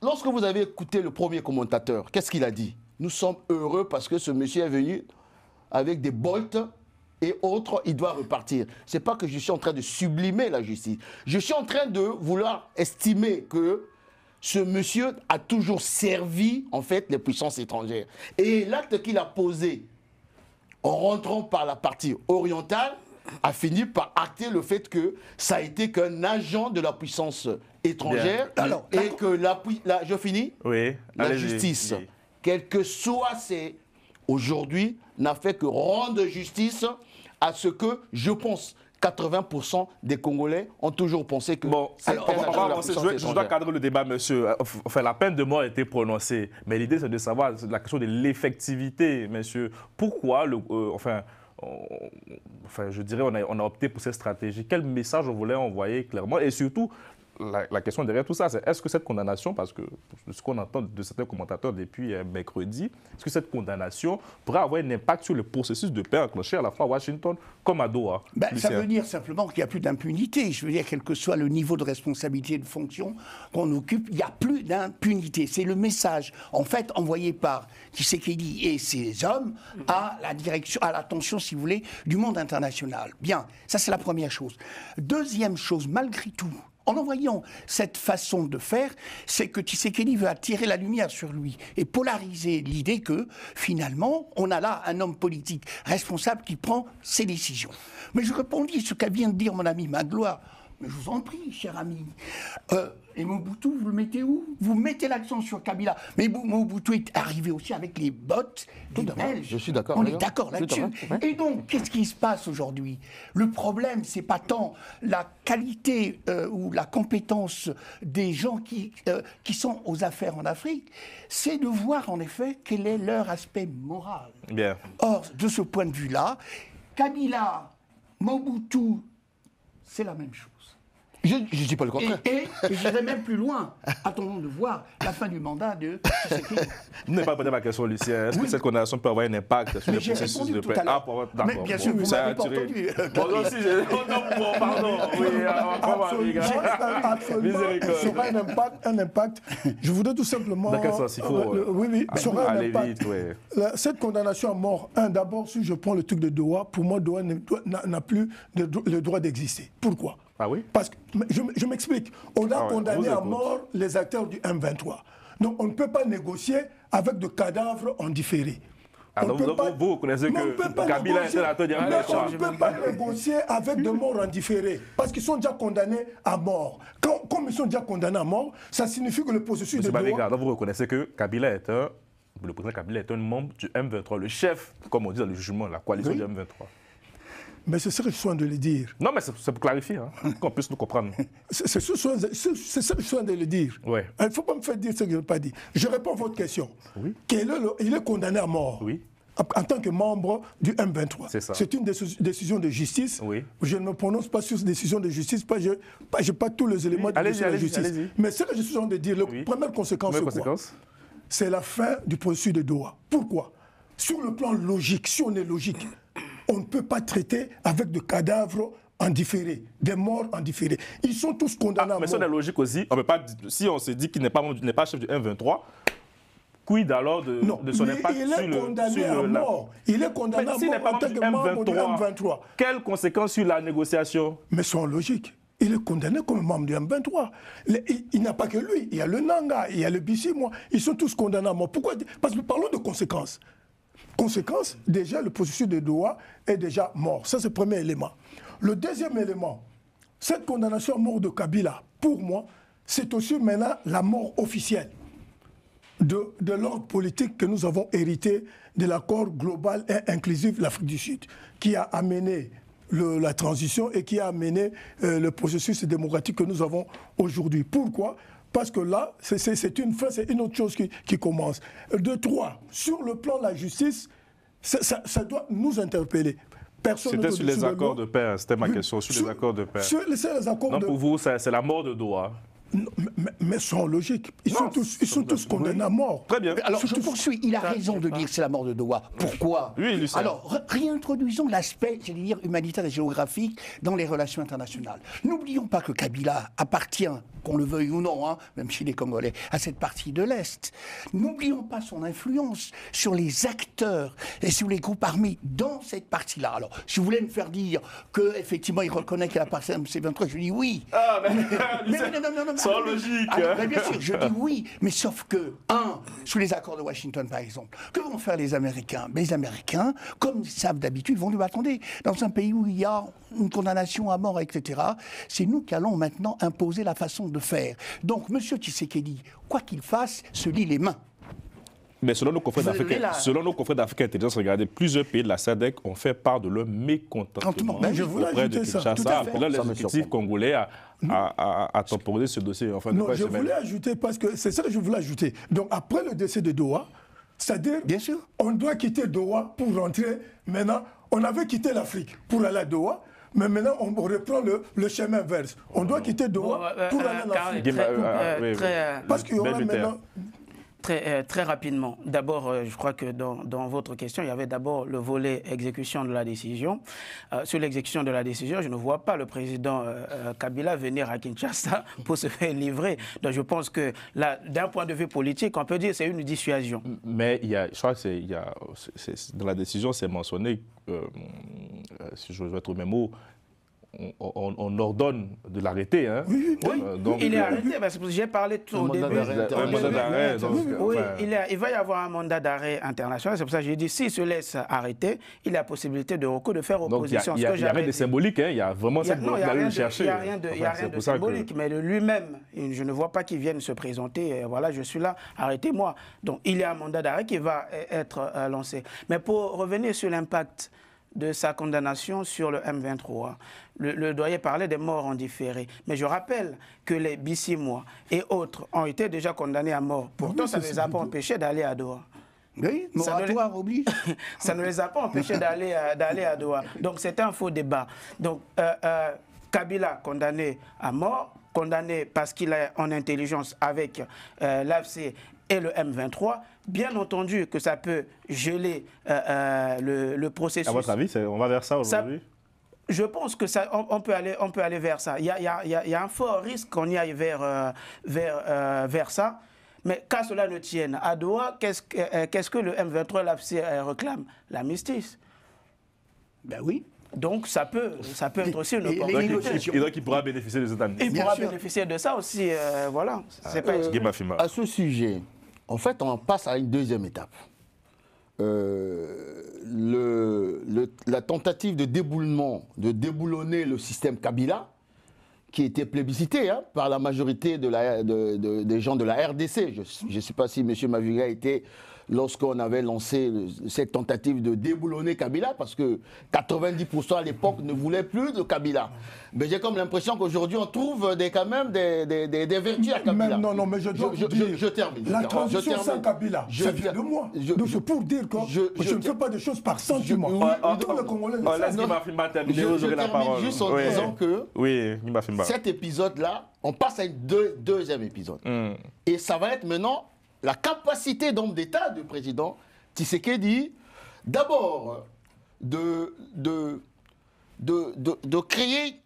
S4: lorsque vous avez écouté le premier commentateur, qu'est-ce qu'il a dit? Nous sommes heureux parce que ce monsieur est venu avec des bolts et autres, il doit repartir. Ce n'est pas que je suis en train de sublimer la justice. Je suis en train de vouloir estimer que ce monsieur a toujours servi, en fait, les puissances étrangères. Et l'acte qu'il a posé en rentrant par la partie orientale a fini par acter le fait que ça a été qu'un agent de la puissance étrangère. Alors, et que je finis?
S3: Oui,
S4: la justice,
S3: oui.
S4: Quel que soit c'est aujourd'hui, n'a fait que rendre justice à ce que, je pense, 80% des Congolais ont toujours pensé que...
S3: Bon, je dois cadrer le débat, monsieur. Enfin, la peine de mort a été prononcée. Mais l'idée, c'est de savoir la question de l'effectivité, monsieur. Pourquoi, je dirais, on a opté pour cette stratégie? Quel message on voulait envoyer clairement? Et surtout, la question derrière tout ça, c'est est-ce que cette condamnation, parce que ce qu'on entend de certains commentateurs depuis mercredi, est-ce que cette condamnation pourrait avoir un impact sur le processus de paix enclenché à la fois à Washington comme à Doha?
S1: Ça veut dire simplement qu'il n'y a plus d'impunité. Je veux dire, quel que soit le niveau de responsabilité et de fonction qu'on occupe, il n'y a plus d'impunité. C'est le message, en fait, envoyé par Tshisekedi et ses hommes à la direction, à l'attention, si vous voulez, du monde international. Bien, ça c'est la première chose. Deuxième chose, malgré tout, en envoyant cette façon de faire, c'est que Tshisekedi veut attirer la lumière sur lui et polariser l'idée que, finalement, on a là un homme politique responsable qui prend ses décisions. Mais je répondis ce qu'a vient de dire mon ami Magloire. Mais je vous en prie, cher ami. Et Mobutu, vous le mettez où? Vous mettez l'accent sur Kabila. Mais Mobutu est arrivé aussi avec les bottes des Belges.
S4: Je suis d'accord.
S1: On est d'accord là-dessus. Et donc, qu'est-ce qui se passe aujourd'hui? Le problème, c'est pas tant la qualité ou la compétence des gens qui sont aux affaires en Afrique, c'est de voir en effet quel est leur aspect moral.
S3: Bien.
S1: Or, de ce point de vue-là, Kabila, Mobutu, c'est la même chose.
S4: Je ne dis pas le contraire.
S1: Et j'irai même plus loin. Attendons de voir la fin du mandat de Tshisekedi.
S3: Vous n'avez pas posé ma question, Lucien. Est-ce que cette condamnation peut avoir un impact sur le processus de paix?
S1: D'accord. Mais bien sûr, vous m'avez pas entendu.
S3: Bon, aussi, pardon. Oui,
S9: absolument. Ça aura un impact. Je voudrais tout simplement...
S3: Dans quel sens il faut
S9: ça aura un impact.
S3: Vite, oui.
S9: Cette condamnation à mort, d'abord, si je prends le truc de Doha, pour moi, Doha n'a plus le droit d'exister. Pourquoi?
S3: Ah oui?
S9: Parce que, je m'explique, on a condamné à mort les acteurs du M23. Donc on ne peut pas négocier avec des cadavres en différé.
S3: Alors vous reconnaissez que Kabila est l'acteur du M23.
S9: On ne peut pas négocier avec des morts en différé, parce qu'ils sont déjà condamnés à mort. Comme ils sont déjà condamnés à mort, ça signifie que le processus de Doha...
S3: Vous reconnaissez que Kabila est le président Kabila est un membre du M23, le chef, comme on dit dans le jugement, la coalition du M23.
S9: Mais c'est ce que je suis en train de le dire.
S3: Non, mais c'est pour clarifier, qu'on puisse nous comprendre.
S9: C'est ce que je suis en train de le dire.
S3: Ouais.
S9: Il ne faut pas me faire dire ce que je n'ai pas dit. Je réponds à votre question.
S3: Oui.
S9: Il est condamné à mort.
S3: Oui.
S9: En tant que membre du M23.
S3: C'est ça.
S9: C'est une décision de justice.
S3: Oui.
S9: Je ne me prononce pas sur cette décision de justice, je n'ai pas tous les éléments de la justice.
S3: Allez-y.
S9: Mais ce que je suis en train de dire, la première conséquence, c'est quoi? C'est la fin du processus de Doha. Pourquoi? Sur le plan logique, si on est logique, on ne peut pas traiter avec des cadavres en différé, des morts en différé. Ils sont tous condamnés à mort.
S3: Mais ça, c'est logique aussi. On peut pas, si on se dit qu'il n'est pas chef du M23, quid alors de son impact sur le...
S9: Il est condamné à mort. Il est condamné à mort en tant que membre du M23.
S3: Quelles conséquences sur la négociation?
S9: Mais c'est logique. Il est condamné comme membre du M23. Il n'y a pas que lui. Il y a le Nanga, il y a le Bissimo. Ils sont tous condamnés à mort. Pourquoi? Parce que parlons de conséquences. Conséquence, déjà, le processus de Doha est déjà mort. Ça, c'est le premier élément. Le deuxième élément, cette condamnation à mort de Kabila, pour moi, c'est aussi maintenant la mort officielle de l'ordre politique que nous avons hérité de l'accord global et inclusif de l'Afrique du Sud, qui a amené la transition et qui a amené le processus démocratique que nous avons aujourd'hui. Pourquoi? Parce que là, c'est une fin, c'est une autre chose qui commence. De trois, sur le plan de la justice, Ça doit nous interpeller.
S3: C'était sur les accords de paix, c'était ma question, sur les accords de paix.
S9: Sur les accords
S3: pour vous, c'est la mort de Doha.
S9: Mais sont logiques. Ils sont tous condamnés à mort.
S3: Très bien.
S1: Alors, je poursuis. Il a raison de dire que c'est la mort de Doha. Pourquoi?
S3: Oui, Lucien.
S1: Alors, réintroduisons l'aspect, j'allais dire, humanitaire et géographique dans les relations internationales. N'oublions pas que Kabila appartient, qu'on le veuille ou non, hein, même s'il est congolais, à cette partie de l'Est. N'oublions pas son influence sur les acteurs et sur les groupes armés dans cette partie-là. Alors, si vous voulez me faire dire qu'effectivement, il reconnaît qu'il appartient à MC23, je dis oui.
S3: Ah,
S1: mais non.
S3: Sans logique.
S1: Bien sûr, je dis oui, mais sauf que, sous les accords de Washington, par exemple, que vont faire les Américains? Les Américains, comme ils savent d'habitude, vont dire, attendez, dans un pays où il y a une condamnation à mort, etc., c'est nous qui allons maintenant imposer la façon de faire. Donc, M. Tshisekedi, quoi qu'il fasse, se lie les mains.
S3: Mais selon nos confrères d'Afrique Intelligence, regardez, plusieurs pays de la SADC ont fait part de leur mécontentement auprès de Kinshasa. Là, l'exécutif congolais a temporisé ce dossier. Enfin,
S9: non, je voulais ajouter, parce que c'est ça que je voulais ajouter. Donc, après le décès de Doha, c'est-à-dire, on doit quitter Doha pour rentrer. Maintenant, on avait quitté l'Afrique pour aller à Doha. Mais maintenant, on reprend le chemin inverse. On doit quitter Doha pour aller en Afrique. Parce qu'il y aura maintenant...
S6: Très rapidement. D'abord, je crois que dans votre question, il y avait d'abord le volet exécution de la décision. Sur l'exécution de la décision, je ne vois pas le président Kabila venir à Kinshasa pour se faire livrer. Donc je pense que d'un point de vue politique, on peut dire que c'est une dissuasion.
S3: Mais je crois que dans la décision, c'est mentionné, si je vais trouver mes mots, on ordonne de l'arrêter. Hein.
S6: Oui. Donc, il est arrêté, parce que j'ai parlé tout au début.
S3: Un mandat d'arrêt.
S6: Oui, il va y avoir un mandat d'arrêt international. C'est pour ça que j'ai dit, s'il se laisse arrêter, il a la possibilité de recours, de faire opposition.
S3: Donc il n'y a rien de symbolique, hein. Il y a vraiment cette volonté d'aller le chercher.
S6: Il n'y a rien de symbolique, mais de lui-même, je ne vois pas qu'il vienne se présenter. Voilà, je suis là, arrêtez-moi. Donc il y a un mandat d'arrêt qui va être lancé. Mais pour revenir sur l'impact de sa condamnation sur le M23. Le doyen parlait des morts en différé. Mais je rappelle que les Bissimois et autres ont été déjà condamnés à mort. Pourtant, ça ne les a pas empêchés d'aller à Doha.
S1: Oui, moratoire oblige.
S6: Ça ne les a pas empêchés d'aller à Doha. Donc c'est un faux débat. Donc Kabila condamné à mort, condamné parce qu'il est en intelligence avec l'AFC et le M23, bien entendu que ça peut geler le processus.
S3: À votre avis, on va vers ça aujourd'hui?
S6: Je pense que on peut aller vers ça. Il y a un fort risque qu'on y aille vers ça. Mais qu'à cela ne tienne, à Doha, qu'est-ce que le M23 et l'AFC réclament? L'amnistie.
S1: Ben oui.
S6: Donc ça peut être aussi une opportunité.
S3: Et donc il pourra bénéficier de cette amnistie.
S6: Il pourra bénéficier de ça aussi, voilà.
S4: À ce sujet, en fait, on passe à une deuxième étape. La tentative de déboulonner le système Kabila, qui était plébiscité par la majorité des gens de la RDC. Je ne sais pas si M. Maviga était lorsqu'on avait lancé cette tentative de déboulonner Kabila, parce que 90% à l'époque ne voulaient plus de Kabila. Mais j'ai comme l'impression qu'aujourd'hui, on trouve quand même des vertus à Kabila.
S9: Non, mais je
S4: termine.
S9: La transition sans Kabila, ça vient de moi. Donc c'est pour dire que je ne fais pas des choses par sentiment.
S4: Je termine juste en disant que cet épisode-là, on passe à un deuxième épisode. Et ça va être maintenant la capacité d'homme d'État du président Tshisekedi, d'abord de créer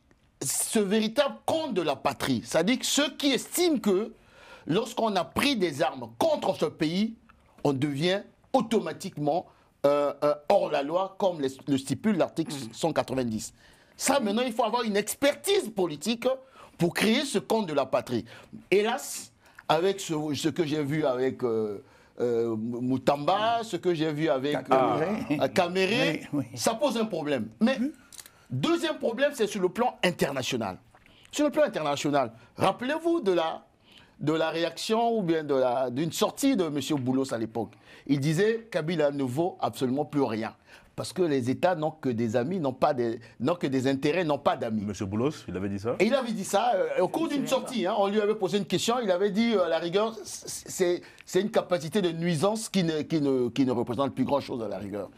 S4: ce véritable compte de la patrie. C'est-à-dire que ceux qui estiment que lorsqu'on a pris des armes contre ce pays, on devient automatiquement hors la loi, comme le stipule l'article 190. Ça, maintenant, il faut avoir une expertise politique pour créer ce compte de la patrie. Hélas, avec ce que j'ai vu avec Moutamba, ce que j'ai vu avec Caméré, ça pose un problème. Mais deuxième problème, c'est sur le plan international. Sur le plan international, rappelez-vous de la réaction ou bien d'une sortie de M. Boulos à l'époque. Il disait Kabila ne vaut absolument plus rien. Parce que les États n'ont que des amis, n'ont que des intérêts, n'ont pas d'amis.
S3: M. Boulos, il avait dit ça?
S4: Et il avait dit ça au cours d'une sortie. On lui avait posé une question, il avait dit, à la rigueur, c'est une capacité de nuisance qui ne représente plus grand-chose à la rigueur.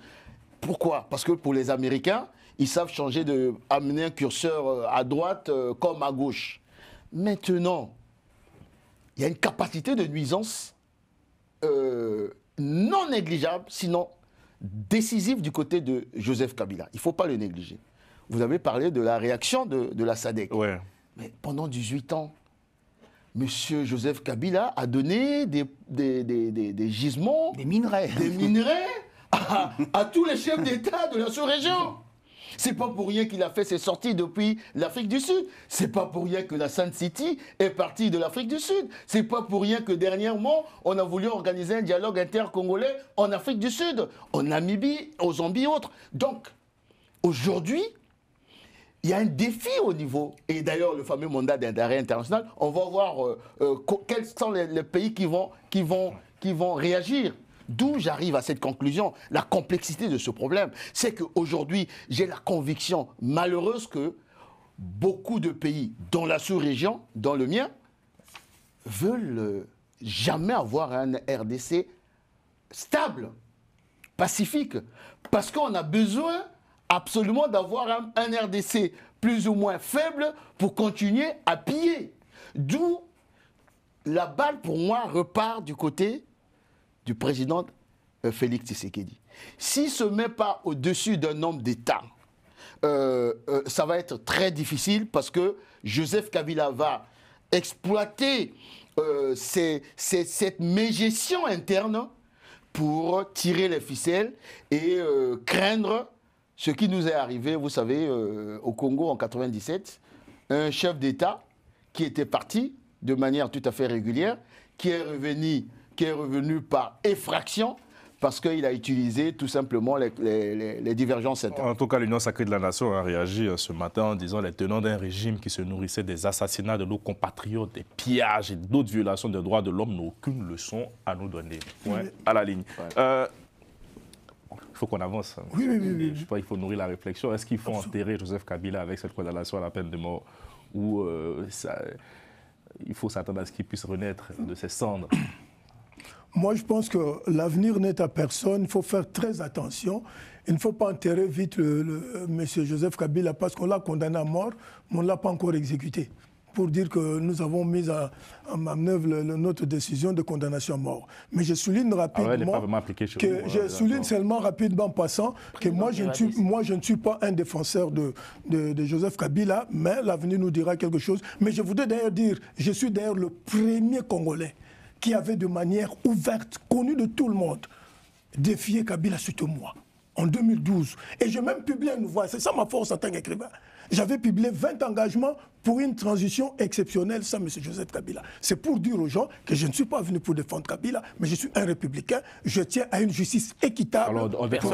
S4: Pourquoi? Parce que pour les Américains, ils savent amener un curseur à droite comme à gauche. Maintenant, il y a une capacité de nuisance non négligeable, sinon décisive du côté de Joseph Kabila. Il ne faut pas le négliger. Vous avez parlé de la réaction de la SADC.
S3: Ouais.
S4: Mais pendant 18 ans, M. Joseph Kabila a donné des gisements,
S1: Des minerais.
S4: À tous les chefs d'État de la sous-région. C'est pas pour rien qu'il a fait ses sorties depuis l'Afrique du Sud. C'est pas pour rien que la Sun City est partie de l'Afrique du Sud. C'est pas pour rien que dernièrement, on a voulu organiser un dialogue inter-congolais en Afrique du Sud, en Namibie, au Zambie et autres. Donc, aujourd'hui, il y a un défi au niveau, et d'ailleurs le fameux mandat d'arrêt international, on va voir quels sont les pays qui vont réagir. D'où j'arrive à cette conclusion, la complexité de ce problème, c'est qu'aujourd'hui, j'ai la conviction malheureuse que beaucoup de pays, dont la sous-région, dont le mien, veulent jamais avoir un RDC stable, pacifique, parce qu'on a besoin absolument d'avoir un RDC plus ou moins faible pour continuer à piller. D'où la balle, pour moi, repart du côté du président Félix Tshisekedi. S'il ne se met pas au-dessus d'un nombre d'États, ça va être très difficile parce que Joseph Kabila va exploiter cette mégestion interne pour tirer les ficelles et craindre ce qui nous est arrivé, vous savez, au Congo en 1997, un chef d'État qui était parti de manière tout à fait régulière, qui est revenu par effraction parce qu'il a utilisé tout simplement les divergences internes.
S3: En tout cas, l'Union sacrée de la Nation a réagi ce matin en disant les tenants d'un régime qui se nourrissait des assassinats de nos compatriotes, des pillages et d'autres violations des droits de l'homme n'ont aucune leçon à nous donner. Point à la ligne. Ouais. Il faut qu'on avance.
S9: Oui.
S3: Je crois qu'il faut nourrir la réflexion. Est-ce qu'il faut enterrer Joseph Kabila avec cette condamnation à la peine de mort ou il faut s'attendre à ce qu'il puisse renaître de ses cendres?
S9: Moi, je pense que l'avenir n'est à personne. Il faut faire très attention. Il ne faut pas enterrer vite M. Joseph Kabila parce qu'on l'a condamné à mort, mais on ne l'a pas encore exécuté. Pour dire que nous avons mis en œuvre notre décision de condamnation à mort. Mais je souligne rapidement, seulement rapidement en passant que moi je ne suis pas un défenseur de Joseph Kabila, mais l'avenir nous dira quelque chose. Mais je voudrais d'ailleurs dire, je suis d'ailleurs le premier Congolais qui avait de manière ouverte, connue de tout le monde, défié Kabila, surtout moi, en 2012. Et j'ai même publié une voix, c'est ça ma force en tant qu'écrivain. J'avais publié 20 engagements pour une transition exceptionnelle sans M. Joseph Kabila. C'est pour dire aux gens que je ne suis pas venu pour défendre Kabila, mais je suis un républicain. Je tiens à une justice équitable.
S3: Alors, on défend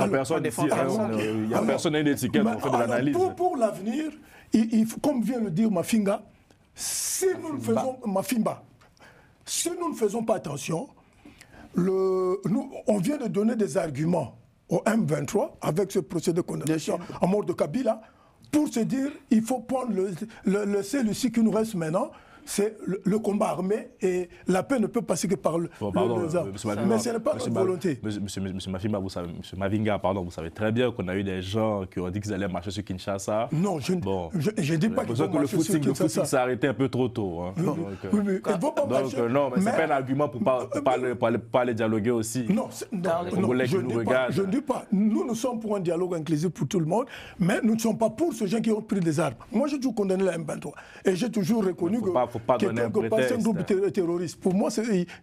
S3: personne ici. Il n'y a personne à une étiquette, on fait de l'analyse.
S9: Pour l'avenir, comme vient le dire Mafinga, si nous ne faisons pas attention, on vient de donner des arguments au M23 avec ce procès de condamnation à mort de Kabila pour se dire il faut prendre le CLC qui nous reste maintenant, c'est le combat armé et la paix ne peut passer que par le mais ce n'est pas notre volonté.
S3: Monsieur Mavinga, vous savez très bien qu'on a eu des gens qui ont dit qu'ils allaient marcher sur Kinshasa.
S9: Non, je ne dis pas qu'ils vont marcher sur Kinshasa.
S3: Le footing s'est arrêté un peu trop tôt. Hein.
S9: Non,
S3: non, mais ce n'est pas un argument pour pas aller dialoguer aussi.
S9: Non, je ne dis pas. Nous sommes pour un dialogue inclusif pour tout le monde, mais nous ne sommes pas pour ceux gens qui ont pris des armes. Moi, j'ai toujours condamné la M23 et j'ai toujours reconnu que c'est un groupe terroriste. Pour moi,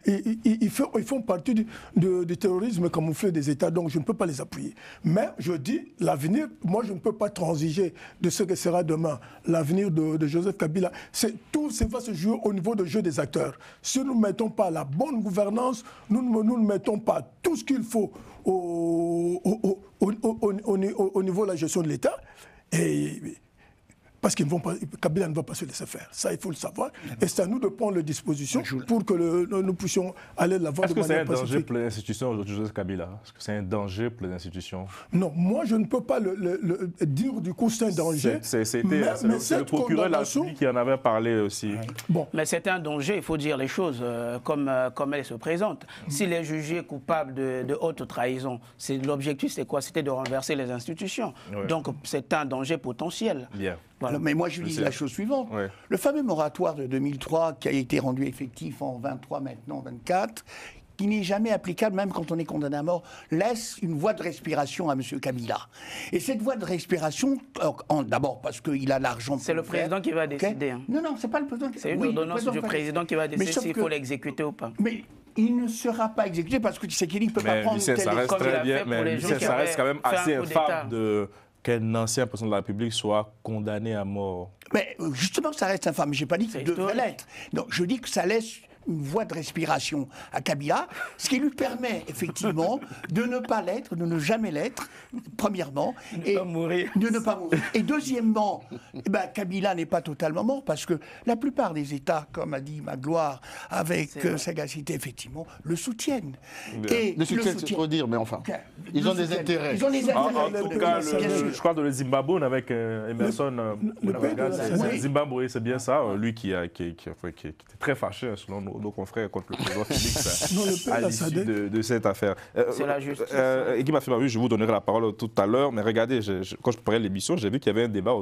S9: ils font partie du terrorisme camouflé des États, donc je ne peux pas les appuyer. Mais je dis, l'avenir, moi je ne peux pas transiger de ce que sera demain. L'avenir de Joseph Kabila, tout va se jouer au niveau du jeu des acteurs. Si nous ne mettons pas la bonne gouvernance, nous ne mettons pas tout ce qu'il faut au niveau de la gestion de l'État, et Parce qu'ils ne vont pas, Kabila ne va pas se laisser faire. Ça, il faut le savoir. Et c'est à nous de prendre les dispositions pour que nous puissions aller de l'avant de manière pacifique. Est-ce que c'est un danger pour les institutions aujourd'hui, Joseph Kabila? Est-ce que c'est un danger pour les institutions? Non, moi, je ne peux pas le dire du coup c'est un danger. C'est
S3: le procureur de la République qui en avait parlé aussi.
S6: Bon. Mais c'est un danger, il faut dire les choses comme elles se présentent. S'il est jugé coupable de haute trahison, l'objectif c'est quoi? C'était de renverser les institutions. Ouais. Donc c'est un danger potentiel.
S3: Bien.
S1: Voilà. Mais moi, je dis la chose suivante. Ouais. Le fameux moratoire de 2003, qui a été rendu effectif en 23, maintenant 24, qui n'est jamais applicable, même quand on est condamné à mort, laisse une voie de respiration à M. Kabila. Et cette voie de respiration, d'abord parce qu'il a l'argent...
S6: C'est le président qui va décider. Hein.
S1: Non, c'est pas le président qui...
S6: C'est une ordonnance du président qui va décider s'il faut l'exécuter ou pas.
S1: Mais il ne sera pas exécuté parce que Tshisekedi ne peut pas prendre...
S3: Ça reste très bien, mais ça reste quand même assez infâme qu'un ancien président de la République soit condamné à mort.
S1: Mais justement, ça reste infâme. Je n'ai pas dit qu'il devrait l'être. Donc, je dis que ça laisse une voie de respiration à Kabila, ce qui lui permet effectivement de ne pas l'être, de ne jamais l'être, premièrement,
S6: et
S1: de ne pas mourir. Et deuxièmement, Kabila n'est pas totalement mort parce que la plupart des États, comme a dit Magloire, avec sagacité, effectivement, le soutiennent.
S4: Et le soutien, c'est trop dire, mais enfin, ils ont des intérêts.
S1: Ils ont des intérêts.
S3: En tout cas, je crois que le Zimbabwe avec Emerson Zimbabwe, c'est bien ça, lui qui était très fâché selon nos confrères contre le président Félix à l'issue de cette affaire.
S6: C'est la justice.
S3: Guy Mafimaru, je vous donnerai la parole tout à l'heure, mais regardez, quand je préparais l'émission, j'ai vu qu'il y avait un débat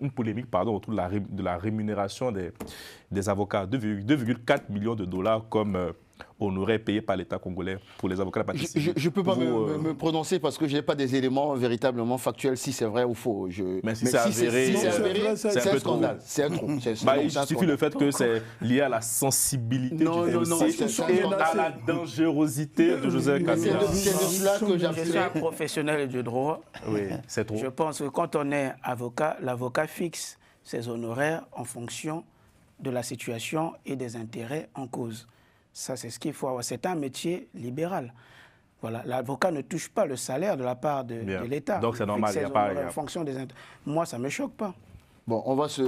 S3: une polémique autour de la rémunération des avocats, 2,4 millions de dollars comme honoraires payés par l'État congolais pour les avocats de la partie civile.
S4: Je ne peux pas me prononcer parce que je n'ai pas des éléments véritablement factuels si c'est vrai ou faux.
S3: Mais si c'est avéré,
S4: c'est un scandale. C'est un trou.
S3: Il suffit le fait que c'est lié à la sensibilité du dossier et à la dangerosité de Joseph Kabila.
S4: C'est de cela que
S6: je suis un professionnel du droit.
S3: Oui, c'est trop.
S6: Je pense que quand on est avocat, l'avocat fixe ses honoraires en fonction de la situation et des intérêts en cause. Ça, c'est ce qu'il faut avoir. C'est un métier libéral. Voilà. L'avocat ne touche pas le salaire de la part de l'État.
S3: Donc c'est normal, il n'y a pas...
S6: En fonction des intérêts. Moi, ça ne me choque pas.
S4: Bon, on va rester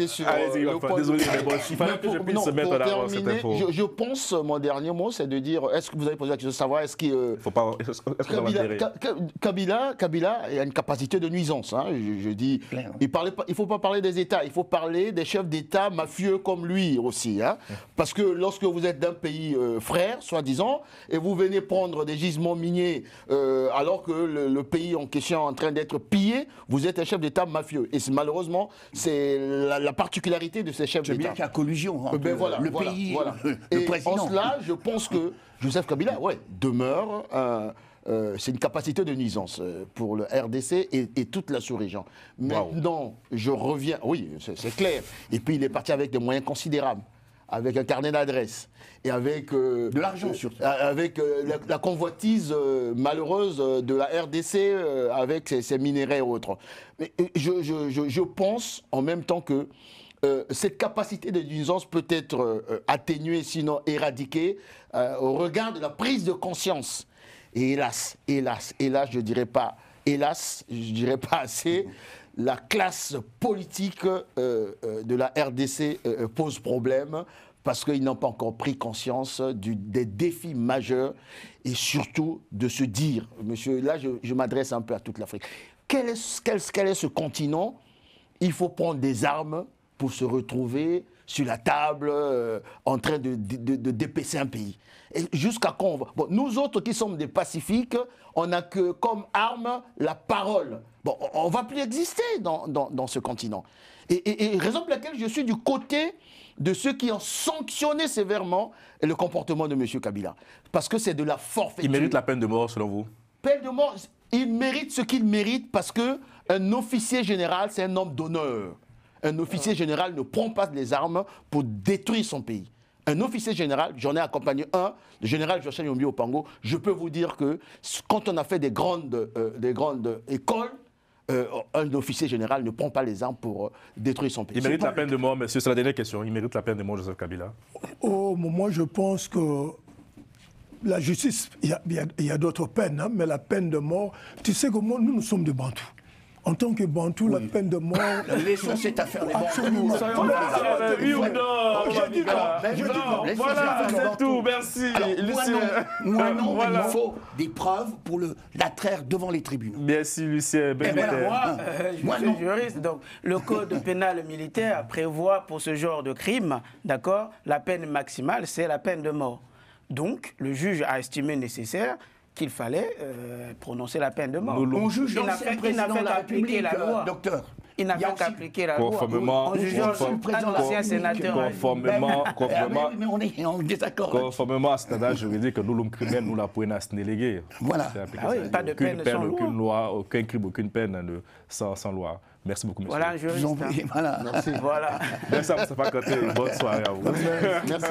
S4: sur le point.
S3: Désolé, mais bon, il fallait que je puisse se mettre d'abord cette info.
S4: Je pense, mon dernier mot, c'est de dire, est-ce que vous avez posé la question de savoir, est-ce qu'il... Kabila a une capacité de nuisance. Hein, je dis, il ne faut pas parler des États, il faut parler des chefs d'État mafieux comme lui aussi. Hein, parce que lorsque vous êtes d'un pays frère, soi-disant, et vous venez prendre des gisements miniers alors que le pays en question est en train d'être pillé, vous êtes un chef d'État mafieux. Et malheureusement, c'est la particularité de ces chefs d'État.
S1: C'est bien qu'il y a collusion entre le pays et le président.
S4: En cela, je pense que Joseph Kabila demeure... c'est une capacité de nuisance pour le RDC et toute la sous-région. Maintenant, je reviens... Oui, c'est clair. Et puis, il est parti avec des moyens considérables, avec un carnet d'adresses et avec
S1: de l'argent surtout,
S4: avec la convoitise malheureuse de la RDC avec ses minéraux et autres. Mais je pense en même temps que cette capacité de nuisance peut être atténuée, sinon éradiquée, au regard de la prise de conscience. Et hélas, je dirais pas assez. La classe politique de la RDC pose problème parce qu'ils n'ont pas encore pris conscience des défis majeurs et surtout de se dire, monsieur, là je m'adresse un peu à toute l'Afrique, quel est ce continent? Il faut prendre des armes pour se retrouver sur la table en train de dépecer un pays. Et jusqu'à quand on va... Bon, nous autres qui sommes des pacifiques, on n'a que comme arme la parole. Bon, on ne va plus exister dans ce continent. Et raison pour laquelle je suis du côté de ceux qui ont sanctionné sévèrement le comportement de M. Kabila. Parce que c'est de la forfaiture.
S3: Il mérite la peine de mort, selon vous?
S4: Peine de mort, il mérite ce qu'il mérite parce qu'un officier général, c'est un homme d'honneur. Un officier général ne prend pas les armes pour détruire son pays. Un officier général, j'en ai accompagné un, le général Joachim Yombi Opango, je peux vous dire que quand on a fait des grandes écoles, un officier général ne prend pas les armes pour détruire son pays.
S3: Il mérite la peine de mort, monsieur, c'est la dernière question. Il mérite la peine de mort, Joseph Kabila?
S9: Moi, je pense que la justice, il y a d'autres peines, hein, mais la peine de mort, tu sais que nous sommes des Bantous. En tant que Bantou, la peine de mort...
S1: Laissons cette affaire des Bantous.
S9: Absolument.
S3: Oui ou non,
S1: Je dis non.
S3: Voilà, c'est tout, merci.
S1: Moi non, mais il faut des preuves pour la traire devant les tribunaux.
S3: Merci Lucien.
S6: Moi, je suis juriste, donc le code pénal militaire prévoit pour ce genre de crime, d'accord, la peine maximale, c'est la peine de mort. Donc, le juge a estimé nécessaire qu'il fallait prononcer la peine de mort.
S1: On juge l'ancien président de la République, docteur.
S6: Il n'a pas qu'appliquer la loi.
S3: Conformément,
S6: En jugeant l'ancien sénateur.
S1: Mais on est en désaccord.
S3: Conformément à cet adage juridique, nous, l'homme criminel, nous la pouvons déléguer.
S1: Voilà.
S6: Pas de peine sans loi.
S3: Aucune loi, aucun crime, aucune peine sans loi. Merci beaucoup, monsieur.
S6: Voilà, juriste.
S1: Voilà.
S6: Merci. Voilà.
S3: Merci à vous, Moustapha Kanté. Bonne soirée à vous.
S1: Merci.